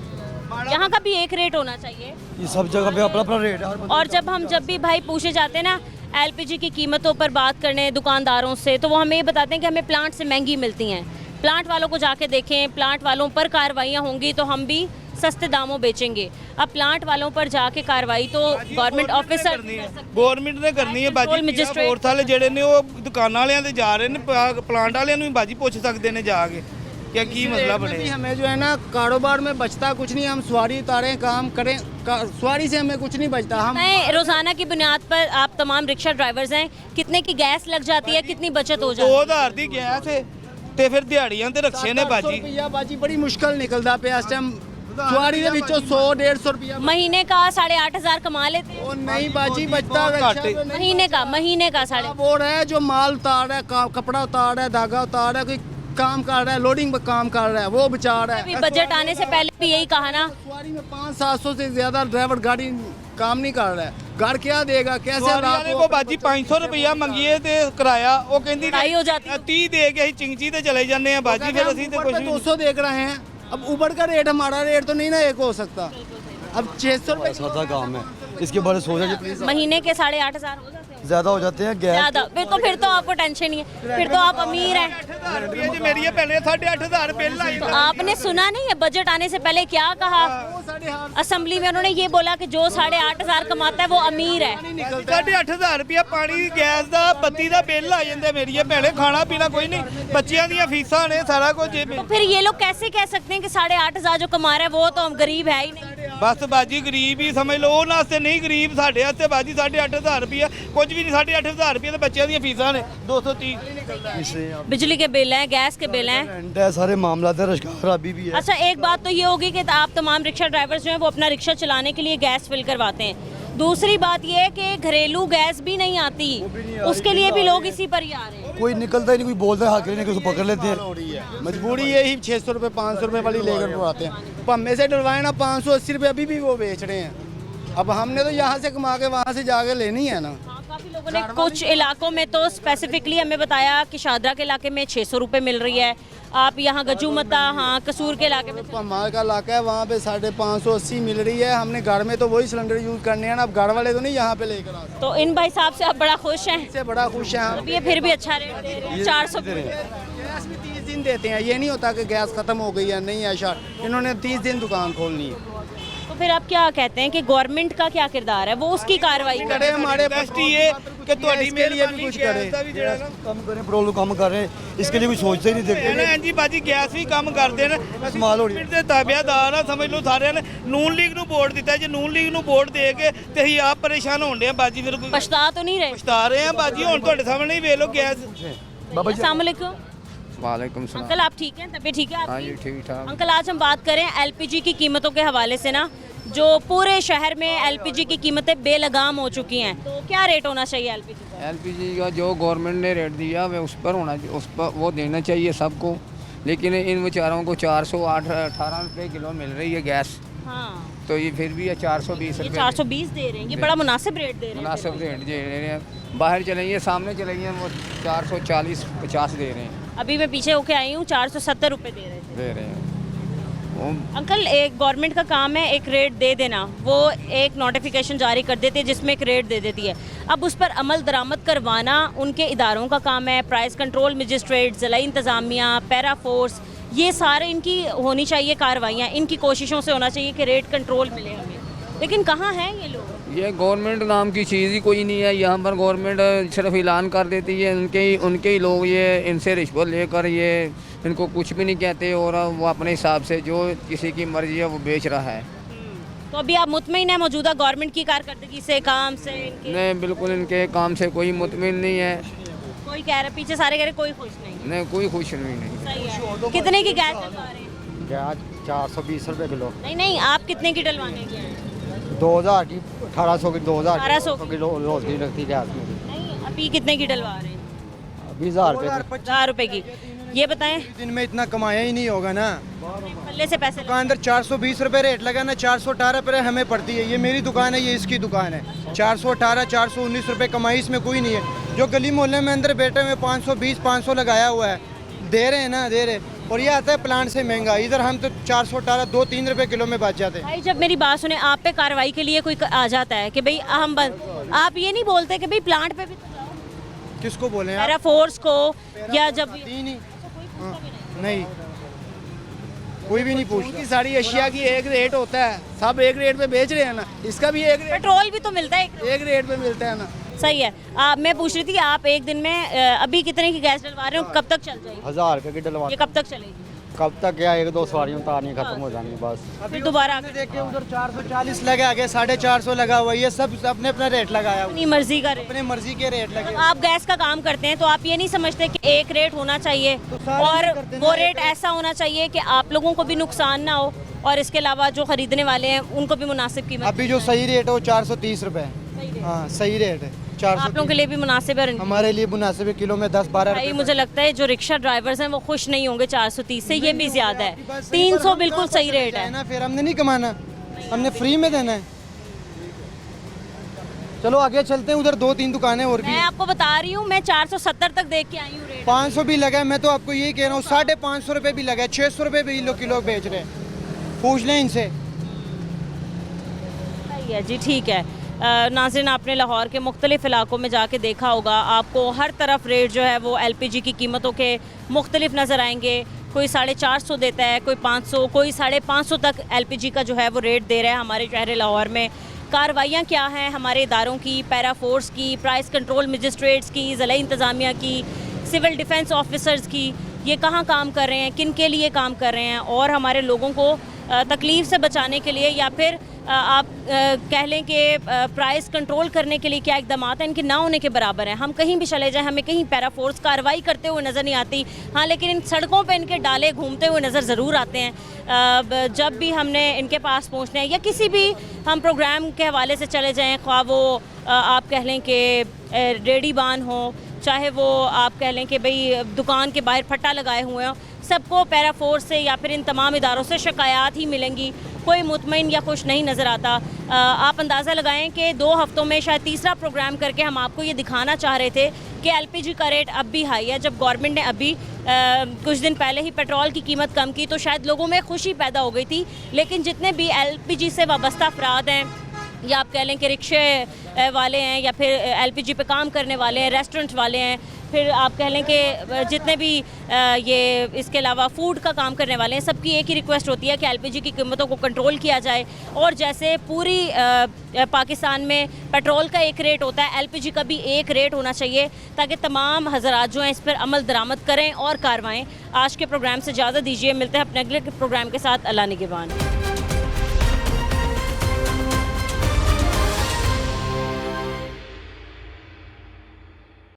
यहाँ का भी एक रेट होना चाहिए, ये सब जगह पे अपना अपना रेट है। और जब भी भाई पूछे जाते हैं ना LPG की कीमतों पर बात करने दुकानदारों से, तो वो हमें ये बताते हैं कि हमें प्लांट से महंगी मिलती हैं। प्लांट वालों को जाके देखें, प्लांट वालों पर कार्रवाइयाँ होंगी तो हम भी सस्ते दामों बेचेंगे। अब प्लांट वालों पर जाके कार्रवाई तो गवर्नमेंट ऑफिसर गवर्नमेंट ने करनी है बाजी। फोर्स वाले जेडे ने वो दुकान वाले ते जा रहे ने, प्लांट वाले भी बाजी पूछ सकते हैं जाके क्या की मसला बने। हमें जो है ना कारोबार में बचता कुछ नहीं, हम सवारी उतारें काम करें, सवारी से हमें कुछ नहीं बचता। हम रोजाना की बुनियाद पर आप तमाम रिक्शा ड्राइवर्स हैं, कितने की गैस लग जाती है, कितनी बचत हो जाती है? 2000 की गैस है ਤੇ ਫਿਰ ਦਿਹਾੜੀਆਂ ਤੇ ਰੱਖੇ ਨੇ ਬਾਜੀ। ਬਾਜੀ ਬੜੀ ਮੁਸ਼ਕਲ ਨਿਕਲਦਾ ਪਿਆ ਇਸ ਟਾਈਮ ਸਵਾਰੀ ਦੇ ਵਿੱਚੋਂ 100-150 रुपया महीने का 8,500 कमा लेते हैं। नहीं बाजी बचता महीने का 4,500 वो है जो माल उतार रहा है, कपड़ा उतार रहा है, धागा उतार रहा है, कोई काम कर रहा है, लोडिंग पर काम कर रहा है, वो बचा रहा है। बजट आने से पहले भी यही कहा ना, सवारी में 500-700 से ज्यादा ड्राइवर गाड़ी काम नहीं कर रहा है। घर क्या देगा कैसे? को बाजी 500 रुपया मंगिए ते किराया वो कहती 30 दे के चिंची ते चले जाने हैं बाजी। फिर ਅਸੀਂ ਤੇ कुछ 200 देख रहे हैं। अब उबर का रेट हमारा रेट तो नहीं ना एक हो सकता। अब 600 रुपये सादा काम है, इसके बारे में सोचा प्लीज। महीने के 8,500 हो जाते हैं, ज्यादा हो जाते हैं गैस ज्यादा। फिर तो आपको टेंशन नहीं है, फिर तो आप अमीर हैं। मेरी पहले 8,500 बिल आई। तो आपने सुना नहीं है बजट आने से पहले क्या कहा? असम्बली में उन्होंने ये बोला कि जो 8,500 कमाता है वो अमीर है। 8,500 रुपया पानी गैस का बत्ती का बिल आ जाता मेरी भैने, खाना पीना कोई नहीं, बच्चियां दी फीसां ने सारा कुछ। तो फिर ये लोग कैसे कह सकते हैं कि 8,500 जो कमा रहा है वो तो गरीब है ही नहीं? बस बाजी गरीब ही समझ लो, उन्होंने वास्ते नहीं गरीब, साढ़े वास्ते बाजी 8,500 रुपया कुछ भी नहीं। 8,500 रुपया तो बच्चों दी फीसां ने 230। बिजली के बिल हैं, गैस के बिल हैं, सारे मामला खराबी भी है। अच्छा एक बात तो ये होगी कि आप तमाम रिक्शा ड्राइवर्स जो हैं वो अपना रिक्शा चलाने के लिए गैस फिल करवाते हैं। दूसरी बात ये है कि घरेलू गैस भी नहीं आती, उसके लिए भी लोग इसी पर ही आ रहे हैं। कोई निकलता ही नहीं, कोई बोलता है हाथ नहीं, उसको पकड़ लेते हैं। मजबूरी यही 600 रुपये 500 रुपये वाली लेकर करवाते हैं। पम्मे से डलवाए ना 580 रुपये अभी भी वो बेच रहे हैं। अब हमने तो यहाँ से कमा के वहाँ से जाके लेनी है ना। काफ़ी लोगों ने कुछ इलाकों में तो स्पेसिफिकली हमें बताया कि शादरा के इलाके में 600 रुपये मिल रही है। आप यहाँ गजूमता, हाँ कसूर के इलाके में, हमारे का इलाका है वहाँ पे 550-80 मिल रही है। हमने घर में तो वही सिलेंडर यूज़ करने हैं ना, अब घर वाले तो नहीं यहाँ पे लेकर आते। तो इन भाई साहब से आप बड़ा खुश हैं? इससे बड़ा खुश हैं। अब ये फिर भी अच्छा रेट दे रहे हैं, 400 गैस भी 30 दिन देते हैं, ये नहीं होता कि गैस ख़त्म हो गई है, नहीं है शायद इन्होंने 30 दिन दुकान खोलनी है। तो फिर आप क्या कहते हैं कि गवर्नमेंट का क्या किरदार है, वो उसकी कार्रवाई करे? हमारे बेस्ट ये कि ਤੁਹਾਡੀ के लिए भी कुछ करे, कम करें, प्रॉब्लम कम कर रहे हैं, इसके लिए कोई सोचते ही नहीं देखते। जी बाजी गैस ਵੀ ਕੰਮ ਕਰਦੇ ਨੇ, ਗਵਰਨਮੈਂਟ ਦੇ ਤਾਬੇਦਾਰ ਆ ਸਮਝ ਲਓ ਸਾਰਿਆਂ ਨੇ। ਨੂਨ ਲੀਗ ਨੂੰ ਵੋਟ ਦਿੱਤਾ, ਜੇ ਨੂਨ ਲੀਗ ਨੂੰ ਵੋਟ ਦੇ ਕੇ ਤੇ ਅਸੀਂ ਆਪ ਪਰੇਸ਼ਾਨ ਹੋਣ ਦੇ ਆ ਬਾਜੀ। ਫਿਰ ਕੋਈ पछता तो नहीं रहे? ਪਛਤਾ ਰਹੇ ਆ ਬਾਜੀ, ਹੁਣ ਤੁਹਾਡੇ ਸਾਹਮਣੇ ਹੀ ਵੇਖ ਲਓ ਗੈਸ। अस्सलाम वालेकुम। वालेकुम सलाम। अंकल आप ठीक हैं, तबीयत ठीक है आपकी? हाँ जी ठीक ठाक। अंकल आज हम बात करें एलपीजी की कीमतों के हवाले से ना, जो पूरे शहर में एलपीजी की कीमतें बेलगाम हो चुकी हैं, तो क्या रेट होना चाहिए एलपीजी का? एलपीजी का जो गवर्नमेंट ने रेट दिया वह उस पर होना, उस पर वो देना चाहिए सबको। लेकिन इन बेचारों को 418 रुपये किलो मिल रही है गैस। हाँ तो ये फिर भी 420 ये रुपये 420 दे रहे हैं, ये बड़ा मुनासिब रेट दे रहे हैं। मुनासिब रेट दे रहे हैं। बाहर चलेंगे, सामने चलेंगे, वो 440-50 दे रहे हैं। अभी मैं पीछे होके आई हूँ, 470 रुपये दे रहे थे। दे रहे हैं अंकल एक गवर्नमेंट का काम है एक रेट दे देना, वो एक नोटिफिकेशन जारी कर देती है जिसमें एक रेट दे देती है। अब उस पर अमल दरामद करवाना उनके इदारों का काम है। प्राइस कंट्रोल मजिस्ट्रेट, ज़िला इंतज़ामिया, पैरा फोर्स, ये सारे इनकी होनी चाहिए कार्रवाइयाँ, इनकी कोशिशों से होना चाहिए कि रेट कंट्रोल मिले हमें। लेकिन कहाँ हैं ये लोग? ये गवर्नमेंट नाम की चीज़ ही कोई नहीं है यहाँ पर। गवर्नमेंट सिर्फ ऐलान कर देती है, उनके ही लोग ये इनसे रिश्वत लेकर ये इनको कुछ भी नहीं कहते, और वो अपने हिसाब से जो किसी की मर्जी है वो बेच रहा है। तो अभी आप मुतमिन हैं मौजूदा गवर्नमेंट की कारकर्दगी से, काम से इनके? नहीं, बिल्कुल इनके काम से कोई मुतमिन नहीं है। कोई कह रहा, पीछे सारे कह रहे कोई खुश नहीं। कोई खुश नहीं। सही है। कितने की गैस डलवा रहे हैं? गैस 420 रुपये किलो। नहीं आप कितने की डलवाने की हैं? 2000 की, 1800 की, 1800 की रोज की लगती गैस में। नहीं अभी कितने की डलवा रहे हैं? 20,000 रुपये। 1000 रुपए की। ये बताएं, दिन में इतना कमाया ही नहीं होगा ना। पल्ले से पैसे दुकानदार 420 रुपये रेट लगा ना, 418 रुपये हमें पड़ती है। ये मेरी दुकान है, ये इसकी दुकान है। 418 419 रुपये कमाई इसमें कोई नहीं है। जो गली मोहल्ले में अंदर बैठे हुए 520 500 लगाया हुआ है, दे रहे हैं ना, दे रहे। और ये आता है प्लांट से महंगा, इधर हम तो 418 2-3 रुपये किलो में बच जाते हैं। भाई जब मेरी बात सुने, आप पे कार्रवाई के लिए कोई आ जाता है कि भाई हम बंद, आप ये नहीं बोलते कि भाई प्लांट पे भी तो जाओ? किसको बोले? पैरा फोर्स को, या जब नहीं, कोई भी नहीं पूछता। की सारी अशिया की एक रेट होता है, सब एक रेट पे बेच रहे हैं ना, इसका भी एक रेट, पेट्रोल भी तो मिलता है एक रेट पे मिलता है ना। सही है। मैं पूछ रही थी आप एक दिन में अभी कितने की गैस डलवा रहे हो, कब तक चल जाएगी? 1000 रुपये की डलवा। ये कब तक चलेगी? कब तक? क्या 1-2 सवारियाँ उतारनी खत्म हो जानी बस। फिर दोबारा देखिए उधर 440 लगा, आगे 450 लगा हुआ, ये सब अपने अपना रेट लगाया, अपनी मर्जी का रेट, अपने मर्जी के रेट लगे। आप गैस का काम करते हैं तो आप ये नहीं समझते कि एक रेट होना चाहिए और वो रेट ऐसा होना चाहिए कि आप लोगों को भी नुकसान ना हो और इसके अलावा जो खरीदने वाले हैं उनको भी मुनासिब कीमत? अभी जो सही रेट है वो 430 रुपये। हाँ सही रेट है। आप लोगों के लिए भी मुनासिब है? हमारे लिए मुनासिब है, किलो में 10-12 भाई मुझे लगता है जो रिक्शा ड्राइवर्स हैं वो खुश नहीं होंगे 430 से, ये भी ज़्यादा है। 300 बिल्कुल सही रेट है ना, फिर हमने नहीं कमाना, हमने फ्री में देना है। चलो आगे चलते हैं, उधर 2-3 दुकानें और भी। मैं आपको बता रही हूँ, मैं 470 तक देख के आई हूँ रेट। 500 भी लगा है, मैं तो आपको यही कह रहा हूँ। 550 रुपये भी लगा है, 600 रुपये भी किलो बेच रहे हैं, पूछ लें इनसे। सही है जी, ठीक है। नाज़रीन, आपने लाहौर के मुख्तलिफ़ इलाकों में जाके देखा होगा, आपको हर तरफ रेट जो है वो एलपीजी की कीमतों के मुख्तलिफ नज़र आएंगे। कोई 450 देता है, कोई 500, कोई 550 तक LPG का जो है वो रेट दे रहा है हमारे शहर लाहौर में। कार्रवाइयाँ क्या हैं हमारे इदारों की, पैरा फोर्स की, प्राइस कंट्रोल मजिस्ट्रेट्स की, ज़िला इंतज़ामिया की, सिविल डिफेंस ऑफिसर्स की, ये कहाँ काम कर रहे हैं, किन के लिए काम कर रहे हैं, और हमारे लोगों को तकलीफ़ से बचाने के लिए या फिर आप कह लें कि प्राइस कंट्रोल करने के लिए क्या इकदाम हैं, इनके ना होने के बराबर हैं। हम कहीं भी चले जाएं, हमें कहीं पैरा फोर्स कार्रवाई करते हुए नज़र नहीं आती। हाँ, लेकिन इन सड़कों पे इनके डाले घूमते हुए नज़र ज़रूर आते हैं। जब भी हमने इनके पास पहुँचना है या किसी भी हम प्रोग्राम के हवाले से चले जाएँ, ख्वाह वो आप कह लें कि रेडी बान हो, चाहे वो आप कह लें कि भाई दुकान के बाहर फट्टा लगाए हुए हों, सबको पैरा फोर्स से या फिर इन तमाम इदारों से शिकायत ही मिलेंगी। कोई मुतमईन या खुश नहीं नज़र आता। आप अंदाज़ा लगाएं कि 2 हफ्तों में शायद तीसरा प्रोग्राम करके हम आपको ये दिखाना चाह रहे थे कि LPG का रेट अब भी हाई है। जब गवर्नमेंट ने अभी कुछ दिन पहले ही पेट्रोल की कीमत कम की तो शायद लोगों में खुशी पैदा हो गई थी, लेकिन जितने भी LPG से वाबस्ता अफराद हैं या आप कह लें कि रिक्शे वाले हैं या फिर LPG पे काम करने वाले हैं, रेस्टोरेंट वाले हैं, फिर आप कह लें कि जितने भी ये इसके अलावा फूड का काम करने वाले हैं, सबकी एक ही रिक्वेस्ट होती है कि LPG की कीमतों को कंट्रोल किया जाए। और जैसे पूरी पाकिस्तान में पेट्रोल का एक रेट होता है, LPG का भी एक रेट होना चाहिए ताकि तमाम हज़रात जो हैं इस पर अमल दरामद करें और कार्रवाएँ। आज के प्रोग्राम से इजाज़त दीजिए, मिलते हैं अपने अगले प्रोग्राम के साथ। अल्लाह निगहबान।